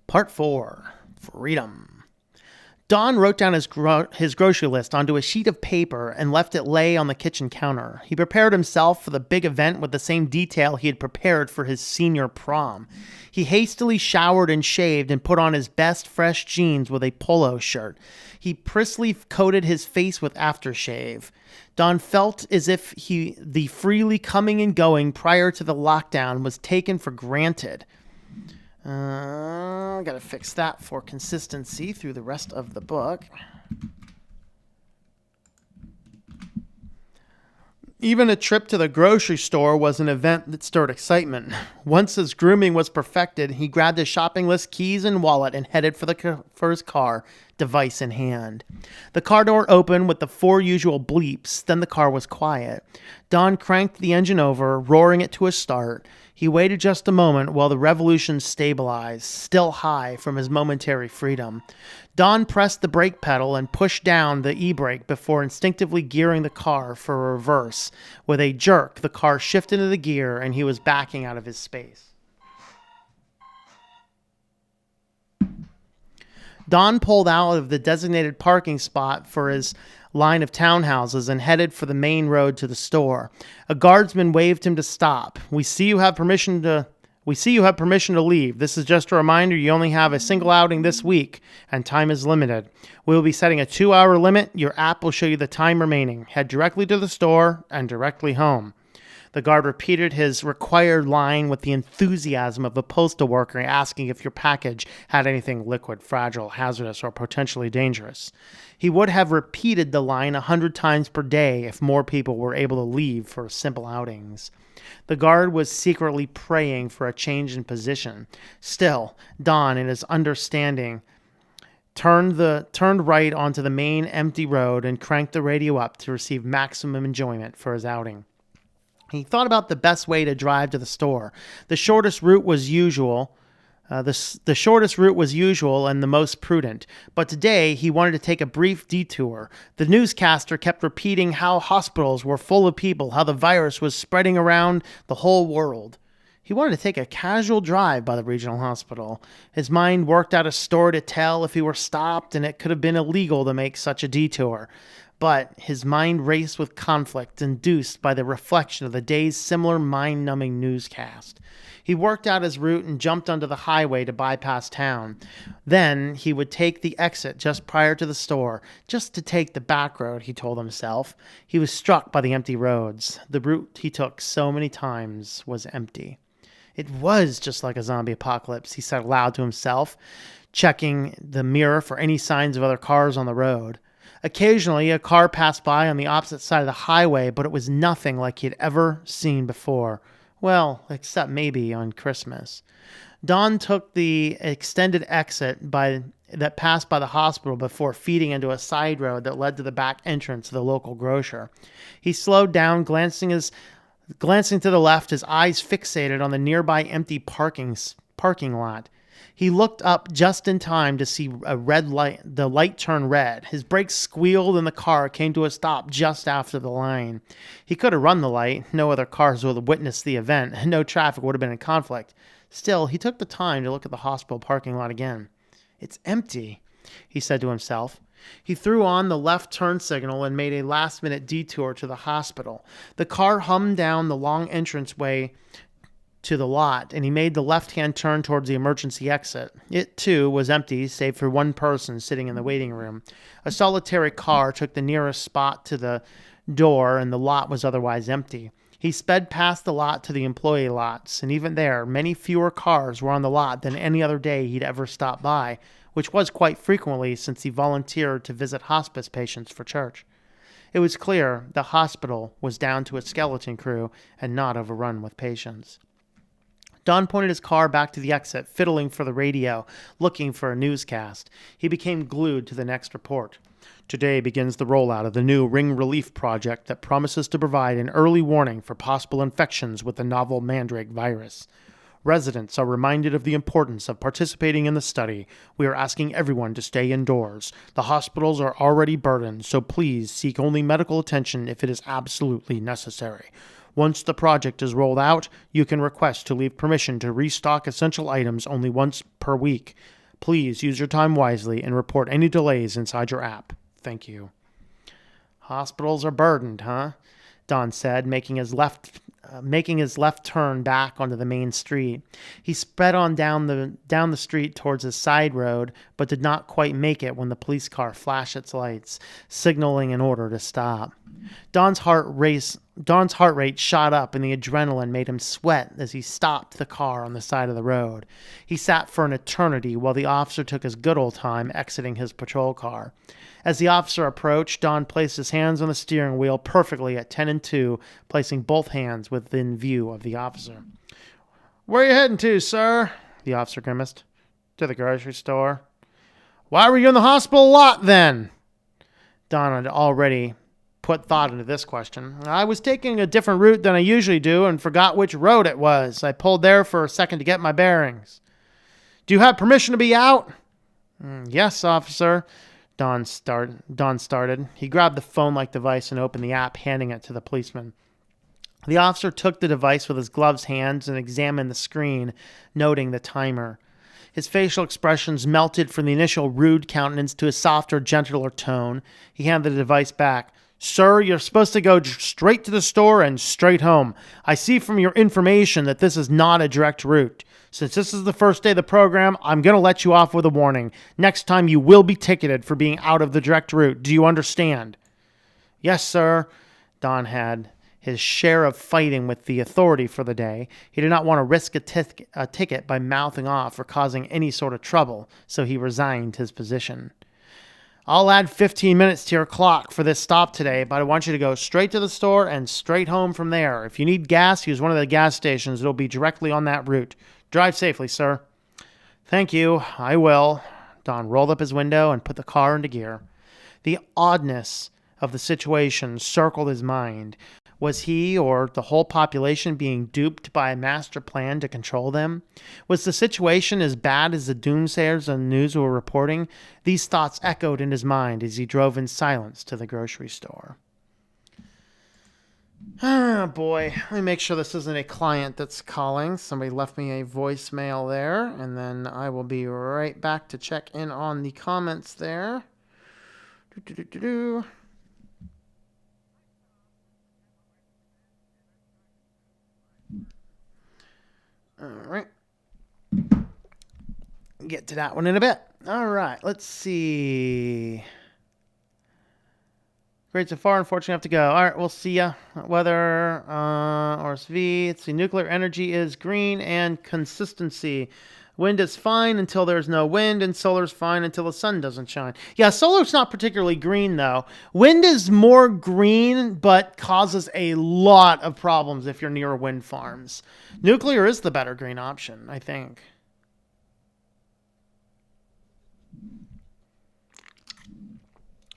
Part 4, freedom. Don wrote down his grocery list onto a sheet of paper and left it lay on the kitchen counter. He prepared himself for the big event with the same detail he had prepared for his senior prom. He hastily showered and shaved and put on his best fresh jeans with a polo shirt. He priskly coated his face with aftershave. Don felt as if the freely coming and going prior to the lockdown was taken for granted. Gotta fix that for consistency through the rest of the book. Even a trip to the grocery store was an event that stirred excitement. Once his grooming was perfected, he grabbed his shopping list, keys, and wallet and headed for his car, device in hand. The car door opened with the 4 usual bleeps, then the car was quiet. Don cranked the engine over, roaring it to a start. He waited just a moment while the revolution stabilized, still high from his momentary freedom. Don pressed the brake pedal and pushed down the e-brake before instinctively gearing the car for a reverse. With a jerk, the car shifted into the gear and he was backing out of his space. Don pulled out of the designated parking spot for his line of townhouses and headed for the main road to the store. A guardsman waved him to stop. We see you have permission to leave. This is just a reminder you only have a single outing this week and time is limited. We will be setting a 2-hour limit. Your app will show you the time remaining. Head directly to the store and directly home. The guard repeated his required line with the enthusiasm of a postal worker asking if your package had anything liquid, fragile, hazardous, or potentially dangerous. He would have repeated the line 100 times per day if more people were able to leave for simple outings. The guard was secretly praying for a change in position. Still, Don, in his understanding, turned right onto the main empty road and cranked the radio up to receive maximum enjoyment for his outing. He thought about the best way to drive to the store. The shortest route was usual. The shortest route was usual and the most prudent. But today he wanted to take a brief detour. The newscaster kept repeating how hospitals were full of people, how the virus was spreading around the whole world. He wanted to take a casual drive by the regional hospital. His mind worked out a story to tell if he were stopped, and it could have been illegal to make such a detour. But his mind raced with conflict, induced by the reflection of the day's similar mind-numbing newscast. He worked out his route and jumped onto the highway to bypass town. Then he would take the exit just prior to the store, just to take the back road, he told himself. He was struck by the empty roads. The route he took so many times was empty. It was just like a zombie apocalypse, he said aloud to himself, checking the mirror for any signs of other cars on the road. Occasionally, a car passed by on the opposite side of the highway, but it was nothing like he had ever seen before. Well, except maybe on Christmas. Don took the extended exit that passed by the hospital before feeding into a side road that led to the back entrance of the local grocer. He slowed down, glancing to the left, his eyes fixated on the nearby empty parking lot. He looked up just in time to see the light turn red. His brakes squealed and the car came to a stop just after the line. He could have run the light. No other cars would have witnessed the event, and no traffic would have been in conflict. Still, he took the time to look at the hospital parking lot again. It's empty, he said to himself. He threw on the left turn signal and made a last-minute detour to the hospital. The car hummed down the long entranceway to the lot, and he made the left-hand turn towards the emergency exit. It, too, was empty, save for one person sitting in the waiting room. A solitary car took the nearest spot to the door, and the lot was otherwise empty. He sped past the lot to the employee lots, and even there, many fewer cars were on the lot than any other day he'd ever stopped by, which was quite frequently since he volunteered to visit hospice patients for church. It was clear the hospital was down to its skeleton crew and not overrun with patients. Don pointed his car back to the exit, fiddling for the radio, looking for a newscast. He became glued to the next report. Today begins the rollout of the new Ring Relief Project that promises to provide an early warning for possible infections with the novel Mandrake virus. Residents are reminded of the importance of participating in the study. We are asking everyone to stay indoors. The hospitals are already burdened, so please seek only medical attention if it is absolutely necessary. Once the project is rolled out, you can request to leave permission to restock essential items only once per week. Please use your time wisely and report any delays inside your app. Thank you. Hospitals are burdened, huh? Don said, making his left turn back onto the main street. He sped on down the street towards a side road, but did not quite make it when the police car flashed its lights, signaling an order to stop. Don's heart rate shot up, and the adrenaline made him sweat as he stopped the car on the side of the road. He sat for an eternity while the officer took his good old time exiting his patrol car. As the officer approached, Don placed his hands on the steering wheel perfectly at 10 and 2, placing both hands within view of the officer. "Where are you heading to, sir?" the officer grimaced. "To the grocery store." "Why were you in the hospital lot, then?" Don had already put thought into this question. "I was taking a different route than I usually do and forgot which road it was. I pulled there for a second to get my bearings." "Do you have permission to be out?" "Yes, officer." Don started. He grabbed the phone-like device and opened the app, handing it to the policeman. The officer took the device with his gloved hands and examined the screen, noting the timer. His facial expressions melted from the initial rude countenance to a softer, gentler tone. He handed the device back. "Sir, you're supposed to go straight to the store and straight home. I see from your information that this is not a direct route. Since this is the first day of the program, I'm going to let you off with a warning. Next time you will be ticketed for being out of the direct route. Do you understand?" "Yes, sir." Don had his share of fighting with the authority for the day. He did not want to risk a ticket by mouthing off or causing any sort of trouble, so he resigned his position. "I'll add 15 minutes to your clock for this stop today, but I want you to go straight to the store and straight home from there. If you need gas, use one of the gas stations. It'll be directly on that route. Drive safely, sir." "Thank you, I will." Don rolled up his window and put the car into gear. The oddness of the situation circled his mind. Was he or the whole population being duped by a master plan to control them? Was the situation as bad as the doomsayers on the news were reporting? These thoughts echoed in his mind as he drove in silence to the grocery store. Oh boy, let me make sure this isn't a client that's calling. Somebody left me a voicemail there, and then I will be right back to check in on the comments there. All right. Get to that one in a bit. All right, let's see. Great so far, unfortunately I have to go. All right, we'll see ya. Weather, RSV. Let's see, nuclear energy is green and consistency. Wind is fine until there's no wind, and solar's fine until the sun doesn't shine. Yeah, solar's not particularly green, though. Wind is more green, but causes a lot of problems if you're near wind farms. Nuclear is the better green option, I think.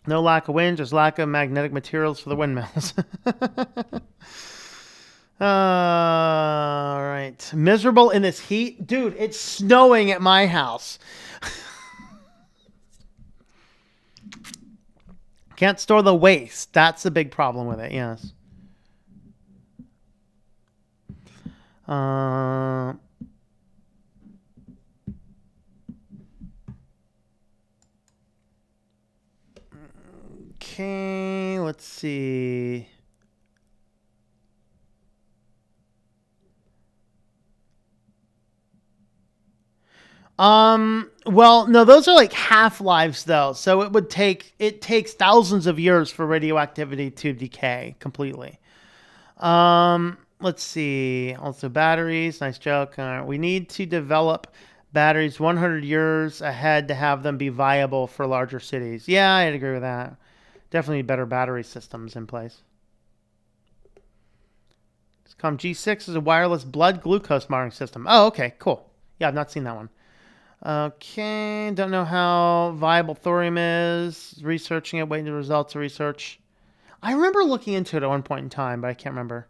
No lack of wind, just lack of magnetic materials for the windmills. All right. Miserable in this heat. Dude, it's snowing at my house. Can't store the waste. That's the big problem with it, yes. Okay, let's see. Well, no, those are like half-lives though. So it takes thousands of years for radioactivity to decay completely. Let's see. Also batteries, nice joke. We need to develop batteries 100 years ahead to have them be viable for larger cities. Yeah, I'd agree with that. Definitely better battery systems in place. G6 is a wireless blood glucose monitoring system. Oh, okay, cool. Yeah, I've not seen that one. Okay, don't know how viable thorium is. Researching it, waiting the results of research. I remember looking into it at one point in time, but I can't remember.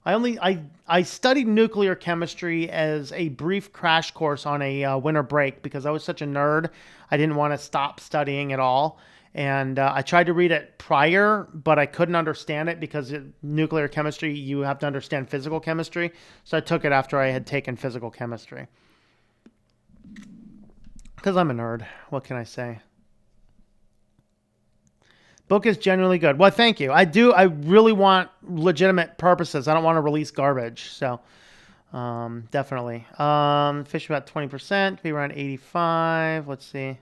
I studied nuclear chemistry as a brief crash course on a winter break because I was such a nerd. I didn't want to stop studying at all. And I tried to read it prior, but I couldn't understand it because nuclear chemistry, you have to understand physical chemistry. So I took it after I had taken physical chemistry. Because I'm a nerd. What can I say? Book is genuinely good. Well, thank you. I really want legitimate purposes. I don't want to release garbage. So, definitely. Fish about 20%. Be around 85. Let's see.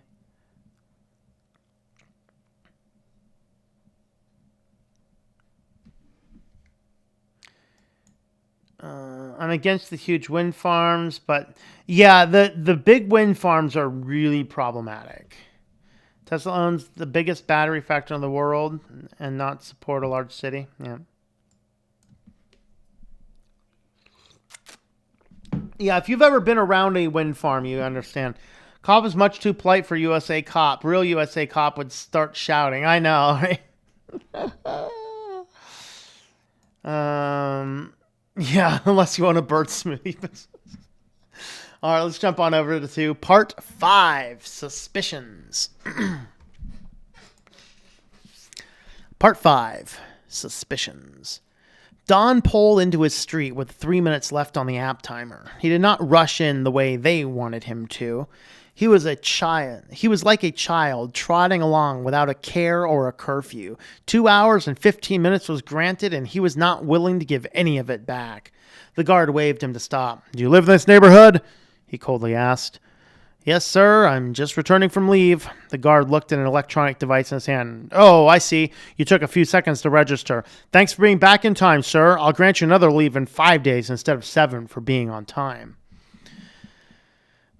I'm against the huge wind farms, but yeah, the big wind farms are really problematic. Tesla owns the biggest battery factory in the world and not support a large city. Yeah. Yeah, if you've ever been around a wind farm, you understand. Cop is much too polite for USA Cop. Real USA Cop would start shouting. I know, right? Yeah, unless you want a bird smoothie. All right, let's jump on over to Part 5, Suspicions. Part 5, Suspicions. Don pulled into his street with 3 minutes left on the app timer. He did not rush in the way they wanted him to. He was a child. He was like a child trotting along without a care or a curfew. 2 hours and 15 minutes was granted, and he was not willing to give any of it back. The guard waved him to stop. "Do you live in this neighborhood?" he coldly asked. "Yes, sir. I'm just returning from leave." The guard looked at an electronic device in his hand. "Oh, I see. You took a few seconds to register. Thanks for being back in time, sir. I'll grant you another leave in 5 days instead of 7 for being on time."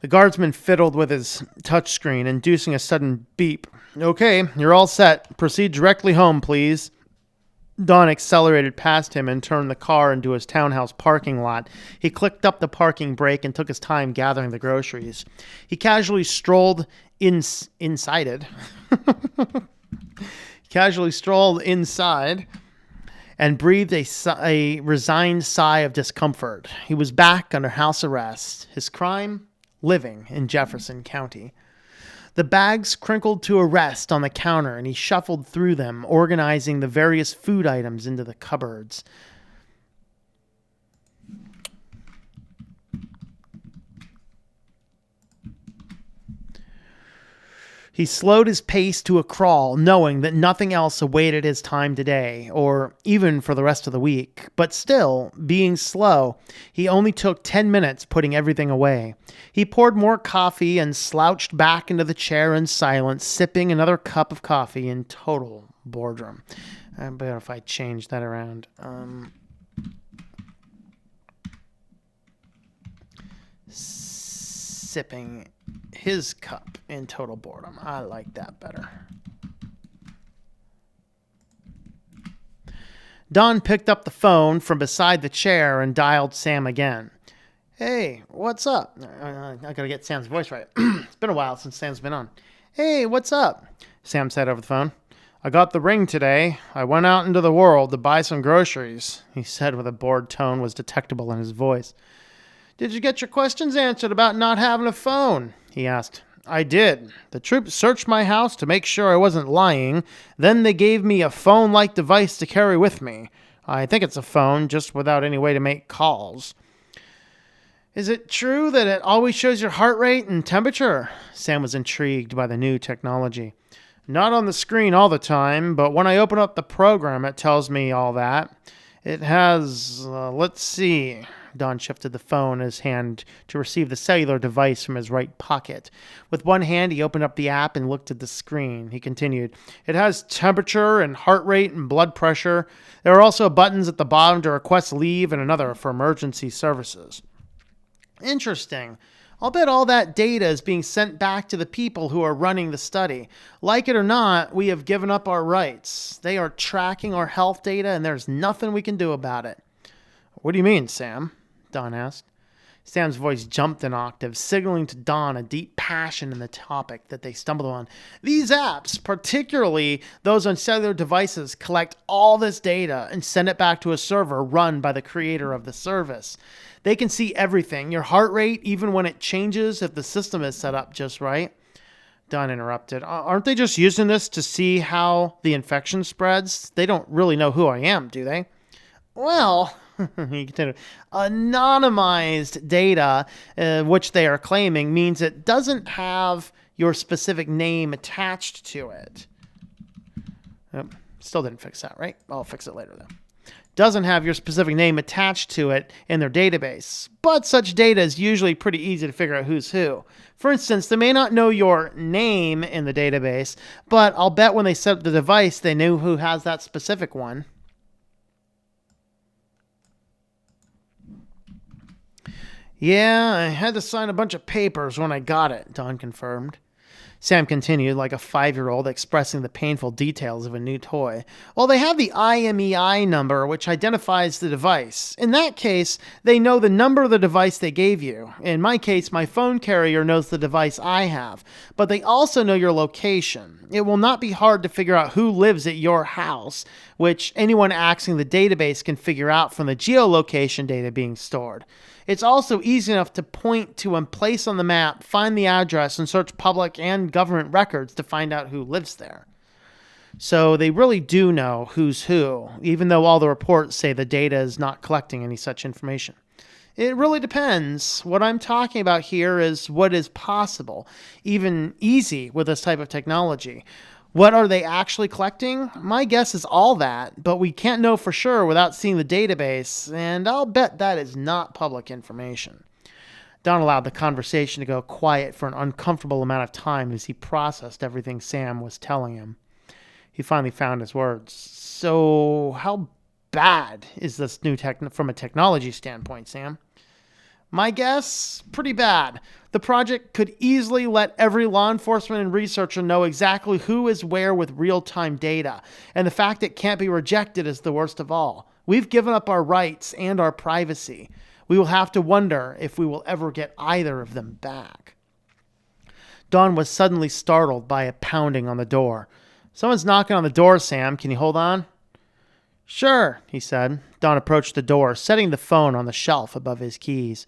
The guardsman fiddled with his touchscreen, inducing a sudden beep. "Okay, you're all set. Proceed directly home, please." Don accelerated past him and turned the car into his townhouse parking lot. He clicked up the parking brake and took his time gathering the groceries. He casually strolled inside and breathed a resigned sigh of discomfort. He was back under house arrest. His crime? Living in Jefferson County. The bags crinkled to a rest on the counter, and he shuffled through them, organizing the various food items into the cupboards. He slowed his pace to a crawl, knowing that nothing else awaited his time today, or even for the rest of the week. But still, being slow, he only took 10 minutes putting everything away. He poured more coffee and slouched back into the chair in silence, sipping another cup of coffee in total boredom. I bet if I change that around. Sipping his cup in total boredom. I like that better. Don picked up the phone from beside the chair and dialed Sam again. "Hey, what's up?" I gotta get Sam's voice right. It's been a while since Sam's been on. "Hey, what's up?" Sam said over the phone. "I got the ring today. I went out into the world to buy some groceries," he said with a bored tone was detectable in his voice. "Did you get your questions answered about not having a phone?" he asked. "I did. The troops searched my house to make sure I wasn't lying. Then they gave me a phone-like device to carry with me. I think it's a phone, just without any way to make calls." "Is it true that it always shows your heart rate and temperature?" Sam was intrigued by the new technology. "Not on the screen all the time, but when I open up the program, it tells me all that. It has, let's see." Don shifted the phone in his hand to receive the cellular device from his right pocket. With one hand, he opened up the app and looked at the screen. He continued, "It has temperature and heart rate and blood pressure. There are also buttons at the bottom to request leave and another for emergency services." "Interesting. I'll bet all that data is being sent back to the people who are running the study. Like it or not, we have given up our rights. They are tracking our health data, and there's nothing we can do about it. What do you mean, Sam? Don asked. Sam's voice jumped an octave, signaling to Don a deep passion in the topic that they stumbled on. These apps, particularly those on cellular devices, collect all this data and send it back to a server run by the creator of the service. They can see everything, your heart rate, even when it changes if the system is set up just right. Don interrupted. Aren't they just using this to see how the infection spreads? They don't really know who I am, do they? Well, he continued, anonymized data, which they are claiming, means it doesn't have your specific name attached to it. Still didn't fix that, right? I'll fix it later, though. Doesn't have your specific name attached to it in their database. But such data is usually pretty easy to figure out who's who. For instance, they may not know your name in the database, but I'll bet when they set up the device, they knew who has that specific one. Yeah, I had to sign a bunch of papers when I got it, Don confirmed. Sam continued, like a 5-year-old expressing the painful details of a new toy. Well, they have the IMEI number, which identifies the device. In that case, they know the number of the device they gave you. In my case, my phone carrier knows the device I have. But they also know your location. It will not be hard to figure out who lives at your house, which anyone accessing the database can figure out from the geolocation data being stored. It's also easy enough to point to and place on the map, find the address, and search public and government records to find out who lives there. So they really do know who's who, even though all the reports say the data is not collecting any such information. It really depends. What I'm talking about here is what is possible, even easy with this type of technology. What are they actually collecting? My guess is all that, but we can't know for sure without seeing the database, and I'll bet that is not public information. Don allowed the conversation to go quiet for an uncomfortable amount of time as he processed everything Sam was telling him. He finally found his words. So, how bad is this new tech from a technology standpoint, Sam? My guess, pretty bad. The project could easily let every law enforcement and researcher know exactly who is where with real-time data, and the fact it can't be rejected is the worst of all. We've given up our rights and our privacy. We will have to wonder if we will ever get either of them back. Don was suddenly startled by a pounding on the door. Someone's knocking on the door, Sam. Can you hold on? Sure, he said. Don approached the door, setting the phone on the shelf above his keys.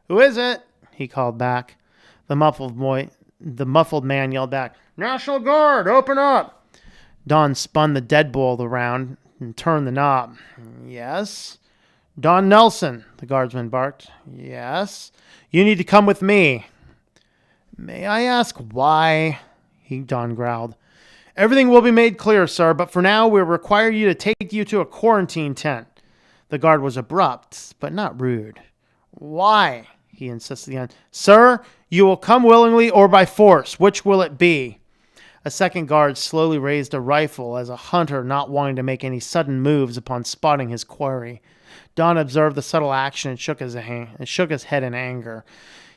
Who is it? He called back. The muffled man yelled back, National Guard, open up! Don spun the deadbolt around and turned the knob. Yes? Don Nelson, the guardsman barked. Yes? You need to come with me. May I ask why? Don growled. Everything will be made clear, sir, but for now we'll require you to take you to a quarantine tent. The guard was abrupt, but not rude. Why? He insisted again. Sir, you will come willingly or by force. Which will it be? A second guard slowly raised a rifle as a hunter not wanting to make any sudden moves upon spotting his quarry. Don observed the subtle action and shook his head in anger.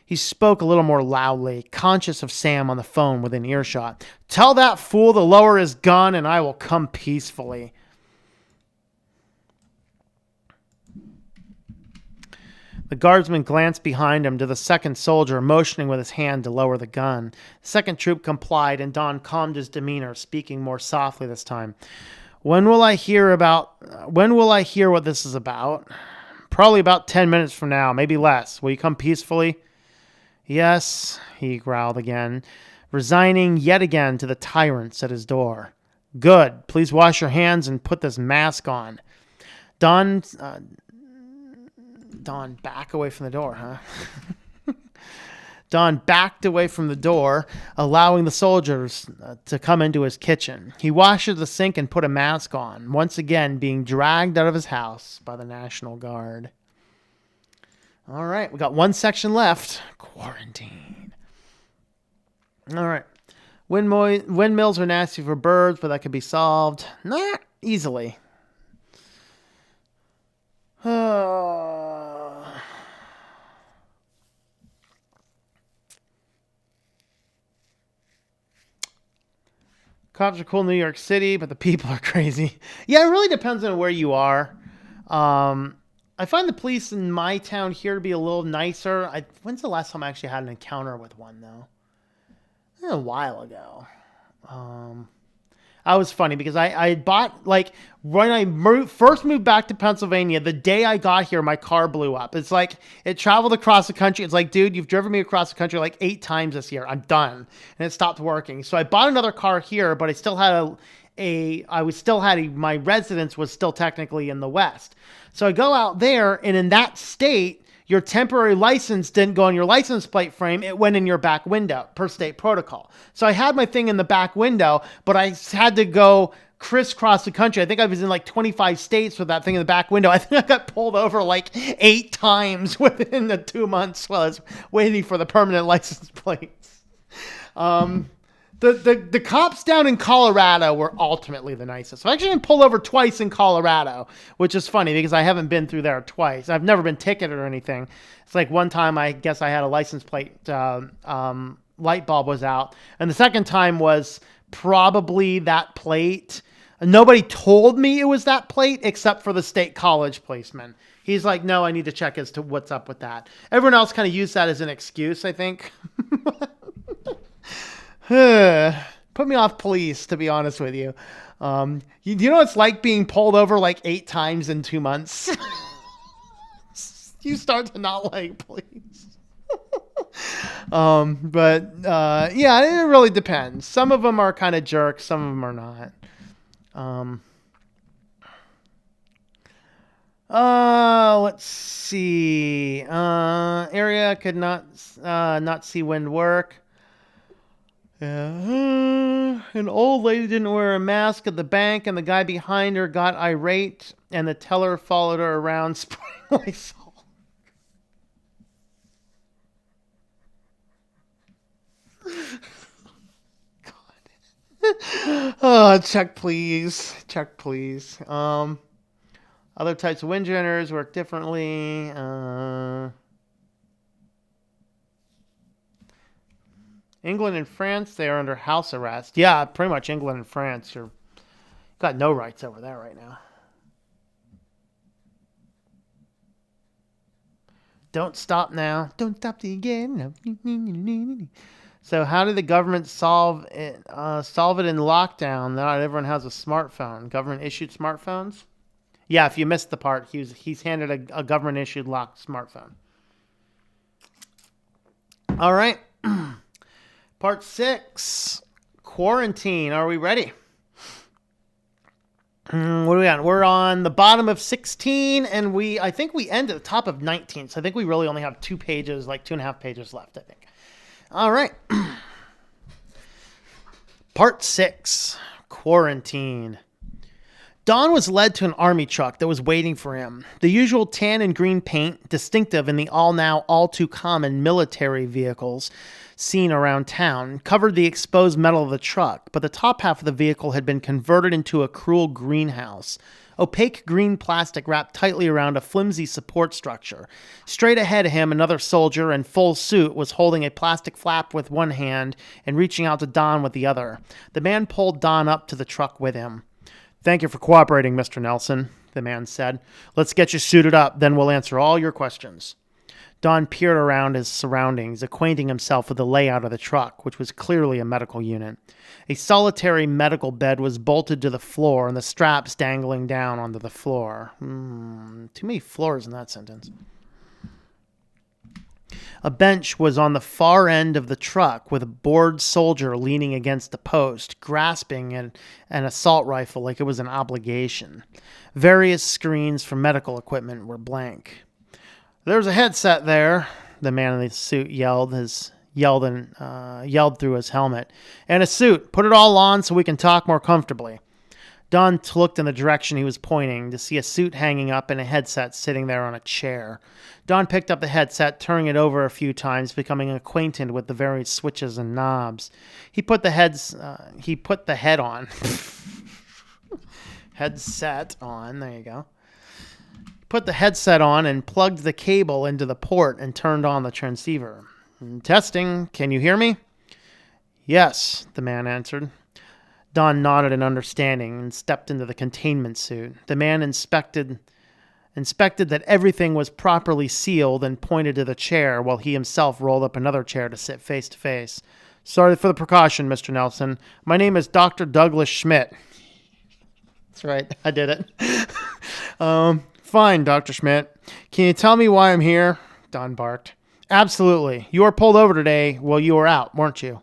He spoke a little more loudly, conscious of Sam on the phone within earshot. Tell that fool to lower his gun and I will come peacefully. The guardsman glanced behind him to the second soldier, motioning with his hand to lower the gun. The second troop complied, and Don calmed his demeanor, speaking more softly this time. When will I hear what this is about? Probably about 10 minutes from now, maybe less. Will you come peacefully? Yes, he growled again, resigning yet again to the tyrants at his door. Good. Please wash your hands and put this mask on. Don, back away from the door, huh? Don backed away from the door, allowing the soldiers to come into his kitchen. He washed at the sink and put a mask on, once again being dragged out of his house by the National Guard. All right, we got one section left. Quarantine. All right. Windmills are nasty for birds, but that could be solved. Not easily. Cops are cool in New York City, but the people are crazy. Yeah, it really depends on where you are. I find the police in my town here to be a little nicer. When's the last time I actually had an encounter with one, though? A while ago. I was funny because I bought, like, when I first moved back to Pennsylvania, the day I got here, my car blew up. It's like, it traveled across the country. It's like, dude, you've driven me across the country like 8 times this year. I'm done. And it stopped working. So I bought another car here, but I still had my residence was still technically in the West. So I go out there, and in that state, your temporary license didn't go on your license plate frame. It went in your back window per state protocol. So I had my thing in the back window, but I had to go crisscross the country. I think I was in like 25 states with that thing in the back window. I think I got pulled over like 8 times within the 2 months while I was waiting for the permanent license plates. The cops down in Colorado were ultimately the nicest. I've actually been pulled over twice in Colorado, which is funny because I haven't been through there twice. I've never been ticketed or anything. It's like one time I guess I had a license plate light bulb was out. And the second time was probably that plate. Nobody told me it was that plate except for the state college policeman. He's like, no, I need to check as to what's up with that. Everyone else kind of used that as an excuse, I think. Put me off police, to be honest with you. You know it's like being pulled over like 8 times in 2 months? You start to not like police. Yeah, it really depends. Some of them are kind of jerks. Some of them are not. Let's see. Area could not see wind work. An old lady didn't wear a mask at the bank, and the guy behind her got irate, and the teller followed her around spraying Lysol. God. Oh, check please. Check please. Other types of wind generators work differently. England and France, they are under house arrest. Yeah, pretty much England and France. You've got no rights over there right now. Don't stop now. Don't stop till you get enough. So how did the government solve it in lockdown? Not everyone has a smartphone. Government issued smartphones? Yeah, if you missed the part, he's handed a government issued locked smartphone. All right. Part 6, quarantine. Are we ready? What are we on? We're on the bottom of 16, and I think we end at the top of 19. So I think we really only have 2 pages, like 2.5 pages left, I think. All right. Part 6, quarantine. Don was led to an army truck that was waiting for him. The usual tan and green paint, distinctive in the all too common military vehicles seen around town, covered the exposed metal of the truck, but the top half of the vehicle had been converted into a cruel greenhouse. Opaque green plastic wrapped tightly around a flimsy support structure. Straight ahead of him, another soldier in full suit was holding a plastic flap with one hand and reaching out to Don with the other. The man pulled Don up to the truck with him. "Thank you for cooperating, Mr. Nelson," the man said. "Let's get you suited up, then we'll answer all your questions." Don peered around his surroundings, acquainting himself with the layout of the truck, which was clearly a medical unit. A solitary medical bed was bolted to the floor, and the straps dangling down onto the floor. Too many floors in that sentence. A bench was on the far end of the truck, with a bored soldier leaning against a post, grasping an assault rifle like it was an obligation. Various screens for medical equipment were blank. "There's a headset there," the man in the suit yelled through his helmet. "And a suit. Put it all on so we can talk more comfortably." Don looked in the direction he was pointing to see a suit hanging up and a headset sitting there on a chair. Don picked up the headset, turning it over a few times, becoming acquainted with the various switches and knobs. He put the head on. Headset on. There you go. Put the headset on and plugged the cable into the port and turned on the transceiver. "Testing. Can you hear me?" "Yes," the man answered. Don nodded in understanding and stepped into the containment suit. The man inspected that everything was properly sealed and pointed to the chair while he himself rolled up another chair to sit face to face. Sorry for the precaution, Mr. Nelson. My name is Dr. Douglas Schmidt. That's right. I did it. Fine, Dr. Schmidt. Can you tell me why I'm here? Don barked. Absolutely. You were pulled over today while you were out, weren't you?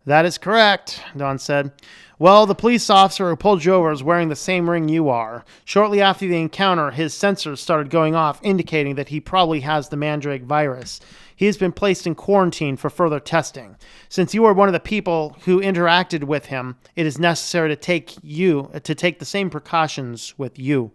That is correct, Don said. Well, the police officer who pulled you over is wearing the same ring you are. Shortly after the encounter, his sensors started going off, indicating that he probably has the Mandrake virus. He has been placed in quarantine for further testing. Since you are one of the people who interacted with him, it is necessary to take the same precautions with you.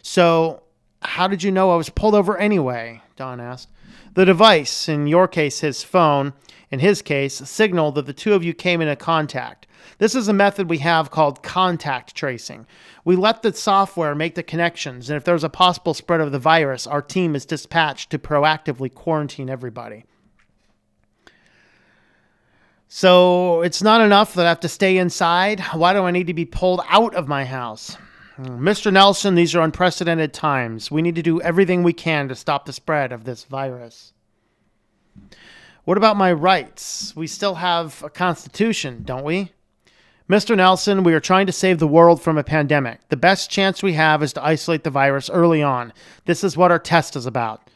So, how did you know I was pulled over anyway? Don asked. The device, in your case his phone, in his case, signaled that the two of you came into contact. This is a method we have called contact tracing. We let the software make the connections, and if there's a possible spread of the virus, our team is dispatched to proactively quarantine everybody. So it's not enough that I have to stay inside? Why do I need to be pulled out of my house? Mr. Nelson, these are unprecedented times. We need to do everything we can to stop the spread of this virus. What about my rights? We still have a constitution, don't we? Mr. Nelson, we are trying to save the world from a pandemic. The best chance we have is to isolate the virus early on. This is what our test is about,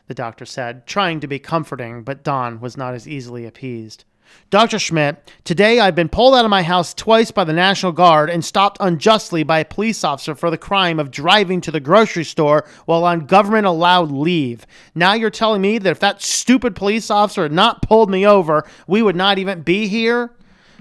the doctor said, trying to be comforting, but Don was not as easily appeased. Dr. Schmidt, today I've been pulled out of my house twice by the National Guard and stopped unjustly by a police officer for the crime of driving to the grocery store while on government-allowed leave. Now you're telling me that if that stupid police officer had not pulled me over, we would not even be here?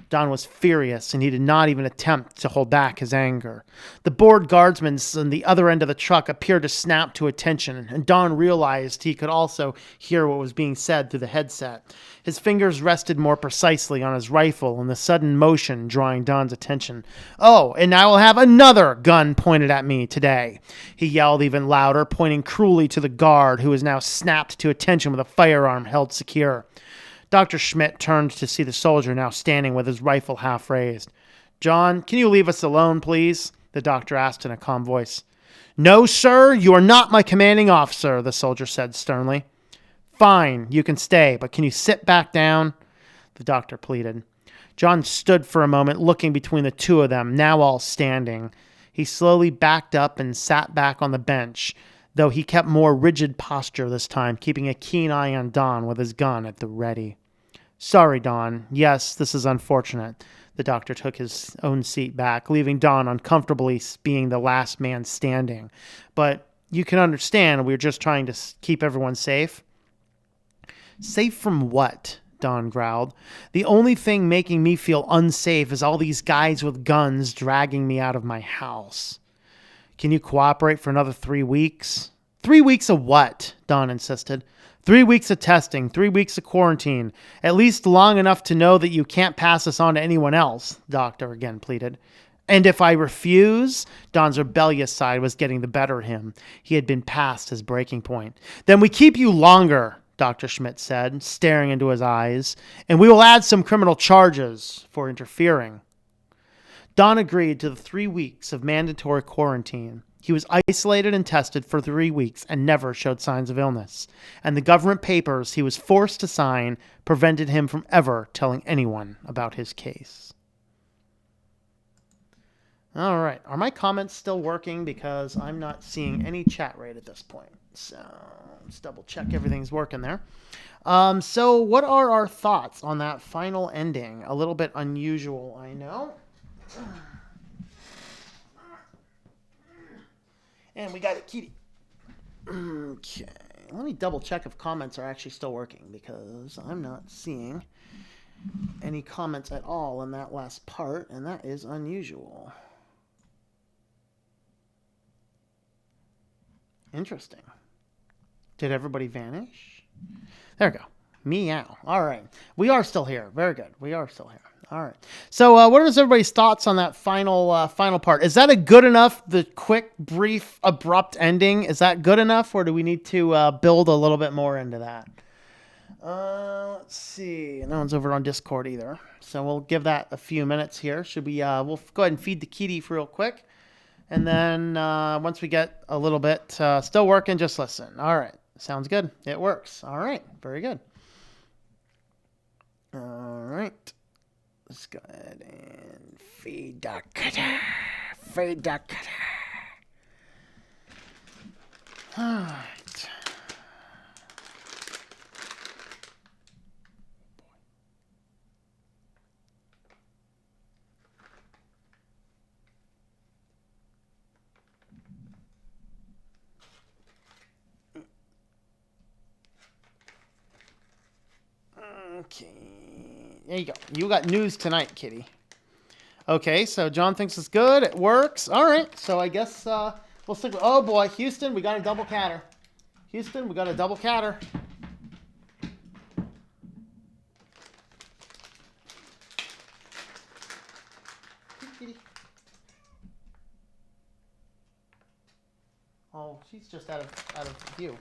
Don was furious, and he did not even attempt to hold back his anger. The bored guardsmen on the other end of the truck appeared to snap to attention, and Don realized he could also hear what was being said through the headset. His fingers rested more precisely on his rifle, and the sudden motion drawing Don's attention. Oh, and I will have another gun pointed at me today, he yelled even louder, pointing cruelly to the guard, who was now snapped to attention with a firearm held secure. Dr. Schmidt turned to see the soldier now standing with his rifle half raised. John, can you leave us alone, please? The doctor asked in a calm voice. No, sir, you are not my commanding officer, the soldier said sternly. Fine, you can stay, but can you sit back down? The doctor pleaded. John stood for a moment, looking between the two of them, now all standing. He slowly backed up and sat back on the bench, though he kept more rigid posture this time, keeping a keen eye on Don with his gun at the ready. Sorry, Don. Yes, this is unfortunate. The doctor took his own seat back, leaving Don uncomfortably being the last man standing. But you can understand we're just trying to keep everyone safe. Safe from what? Don growled. The only thing making me feel unsafe is all these guys with guns dragging me out of my house. Can you cooperate for another 3 weeks? 3 weeks of what? Don insisted. 3 weeks of testing, 3 weeks of quarantine, at least long enough to know that you can't pass this on to anyone else, the doctor again pleaded. And if I refuse? Don's rebellious side was getting the better of him. He had been past his breaking point. Then we keep you longer, Dr. Schmidt said, staring into his eyes, and we will add some criminal charges for interfering. Don agreed to the 3 weeks of mandatory quarantine. He was isolated and tested for 3 weeks and never showed signs of illness. And the government papers he was forced to sign prevented him from ever telling anyone about his case. All right. Are my comments still working? Because I'm not seeing any chat rate at this point. So let's double check everything's working there. So what are our thoughts on that final ending? A little bit unusual, I know. And we got a kitty. Okay. Let me double check if comments are actually still working, because I'm not seeing any comments at all in that last part, and that is unusual. Interesting. Did everybody vanish? There we go. Meow. All right. We are still here. Very good. We are still here. All right. So what are everybody's thoughts on that final part? Is that a good enough, the quick, brief, abrupt ending? Is that good enough, or do we need to build a little bit more into that? Let's see. No one's over on Discord either. So we'll give that a few minutes here. Should we, we'll go ahead and feed the kitty real quick. And then once we get a little bit still working, just listen. All right. Sounds good. It works. All right. Very good. All right. Let's go ahead and feed the cutter. Feed the cutter. All right. Okay. There you go. You got news tonight, kitty. Okay, so John thinks it's good. It works. All right. So I guess we'll stick with... Oh, boy. Houston, we got a double catter. Houston, we got a double catter. Oh, she's just out of view.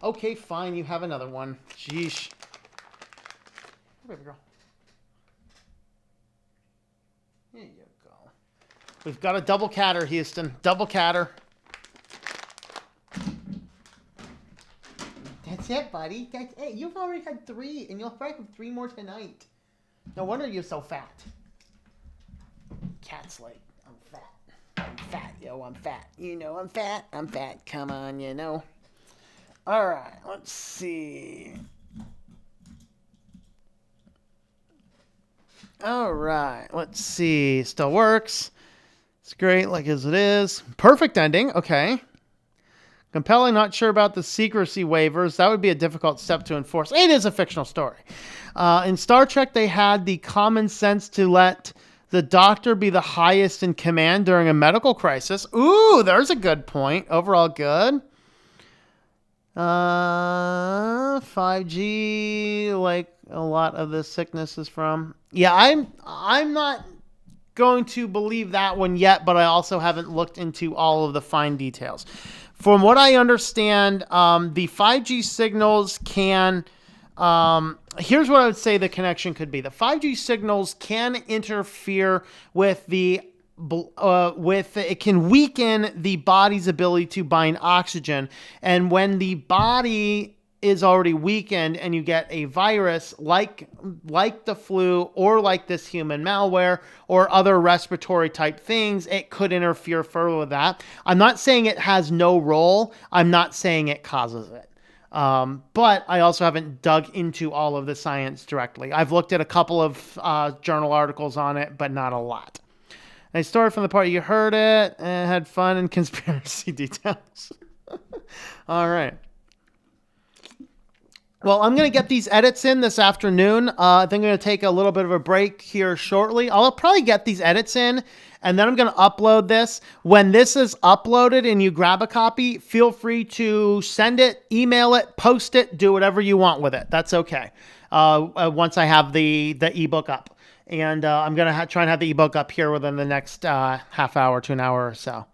Okay, fine. You have another one. Jeesh. Baby girl. There you go. We've got a double catter, Houston. Double catter. That's it, buddy. That's it. You've already had 3, and you'll probably have 3 more tonight. No wonder you're so fat. Cat's like, I'm fat. I'm fat, yo. I'm fat. You know I'm fat. I'm fat. Come on, you know. All right. Let's see. All right, let's see. Still works. It's great, like as it is. Perfect ending. Okay. Compelling. Not sure about the secrecy waivers. That would be a difficult step to enforce. It is a fictional story. In Star Trek, they had the common sense to let the doctor be the highest in command during a medical crisis. Ooh, there's a good point. Overall, good. 5G, like a lot of this sickness is from. Yeah, I'm not going to believe that one yet, but I also haven't looked into all of the fine details. From what I understand, the 5G signals can. Here's what I would say the connection could be. The 5G signals can interfere with it can weaken the body's ability to bind oxygen. And when the body is already weakened and you get a virus like the flu or like this human malware or other respiratory type things, it could interfere further with that. I'm not saying it has no role. I'm not saying it causes it. But I also haven't dug into all of the science directly. I've looked at a couple of journal articles on it, but not a lot. I started from the part you heard it and had fun and conspiracy details. All right. Well, I'm going to get these edits in this afternoon. I think I'm going to take a little bit of a break here shortly. I'll probably get these edits in, and then I'm going to upload this. When this is uploaded and you grab a copy, feel free to send it, email it, post it, do whatever you want with it. That's okay. Once I have the ebook up. And I'm going to try and have the ebook up here within the next half hour to an hour or so.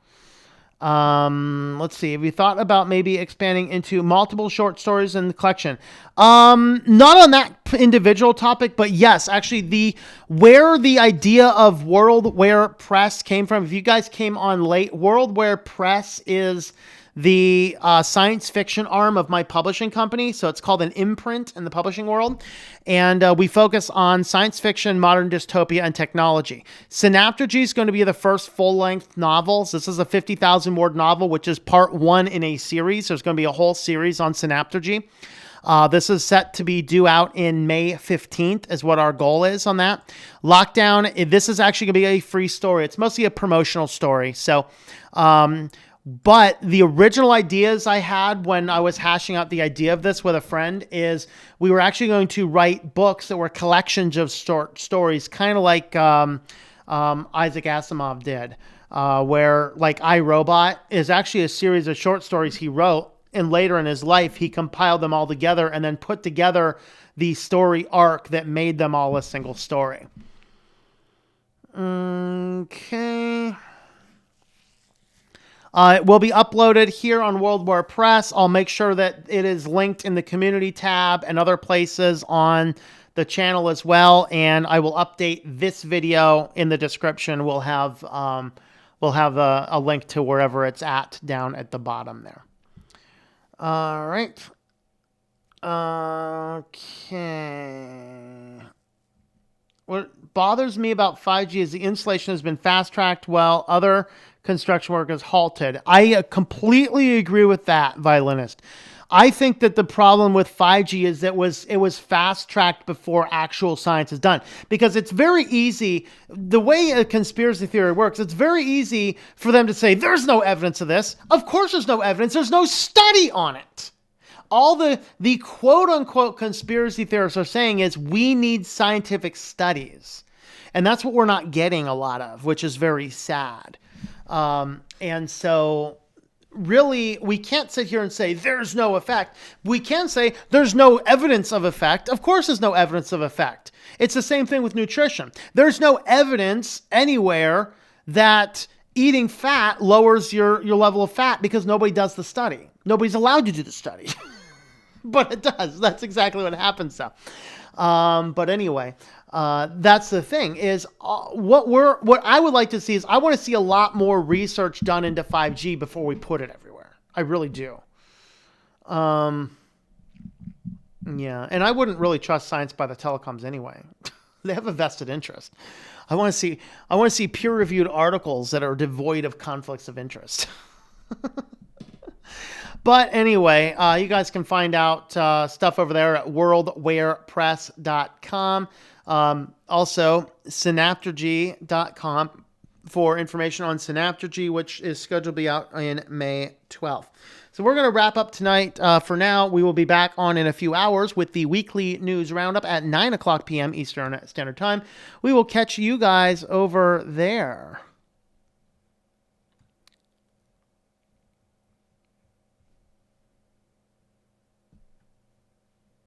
Let's see. Have you thought about maybe expanding into multiple short stories in the collection? Not on that individual topic, but yes, actually where the idea of Worldware Press came from, if you guys came on late, Worldware Press is the science fiction arm of my publishing company. So it's called an imprint in the publishing world. And we focus on science fiction, modern dystopia, and technology. Synaptergy is going to be the first full-length novels. This is a 50,000-word novel, which is part 1 in a series. There's going to be a whole series on Synaptergy. This is set to be due out in May 15th is what our goal is on that. Lockdown, this is actually going to be a free story. It's mostly a promotional story. So, but the original ideas I had when I was hashing out the idea of this with a friend is we were actually going to write books that were collections of short stories, kind of like Isaac Asimov did, where like I, Robot is actually a series of short stories he wrote, and later in his life, he compiled them all together and then put together the story arc that made them all a single story. Okay. It will be uploaded here on World War Press. I'll make sure that it is linked in the community tab and other places on the channel as well. And I will update this video in the description. We'll have a link to wherever it's at down at the bottom there. All right. Okay. What bothers me about 5G is the installation has been fast-tracked while other construction work is halted. I completely agree with that, violinist. I think that the problem with 5G is that it was fast-tracked before actual science is done. Because it's very easy, the way a conspiracy theory works, it's very easy for them to say, there's no evidence of this. Of course there's no evidence. There's no study on it. All the quote-unquote conspiracy theorists are saying is we need scientific studies. And that's what we're not getting a lot of, which is very sad. And so really, we can't sit here and say there's no effect. We can say there's no evidence of effect. Of course there's no evidence of effect. It's the same thing with nutrition. There's no evidence anywhere that eating fat lowers your level of fat because nobody does the study. Nobody's allowed to do the study. But it does. That's exactly what happens though. But anyway, that's the thing is what I would like to see is I want to see a lot more research done into 5G before we put it everywhere. I really do. Yeah. And I wouldn't really trust science by the telecoms anyway. They have a vested interest. I want to see peer-reviewed articles that are devoid of conflicts of interest. But anyway, you guys can find out stuff over there at worldwarepress.com. Also, synaptergy.com for information on Synaptergy, which is scheduled to be out in May 12th. So we're going to wrap up tonight. For now, we will be back on in a few hours with the weekly news roundup at 9 o'clock p.m. Eastern Standard Time. We will catch you guys over there.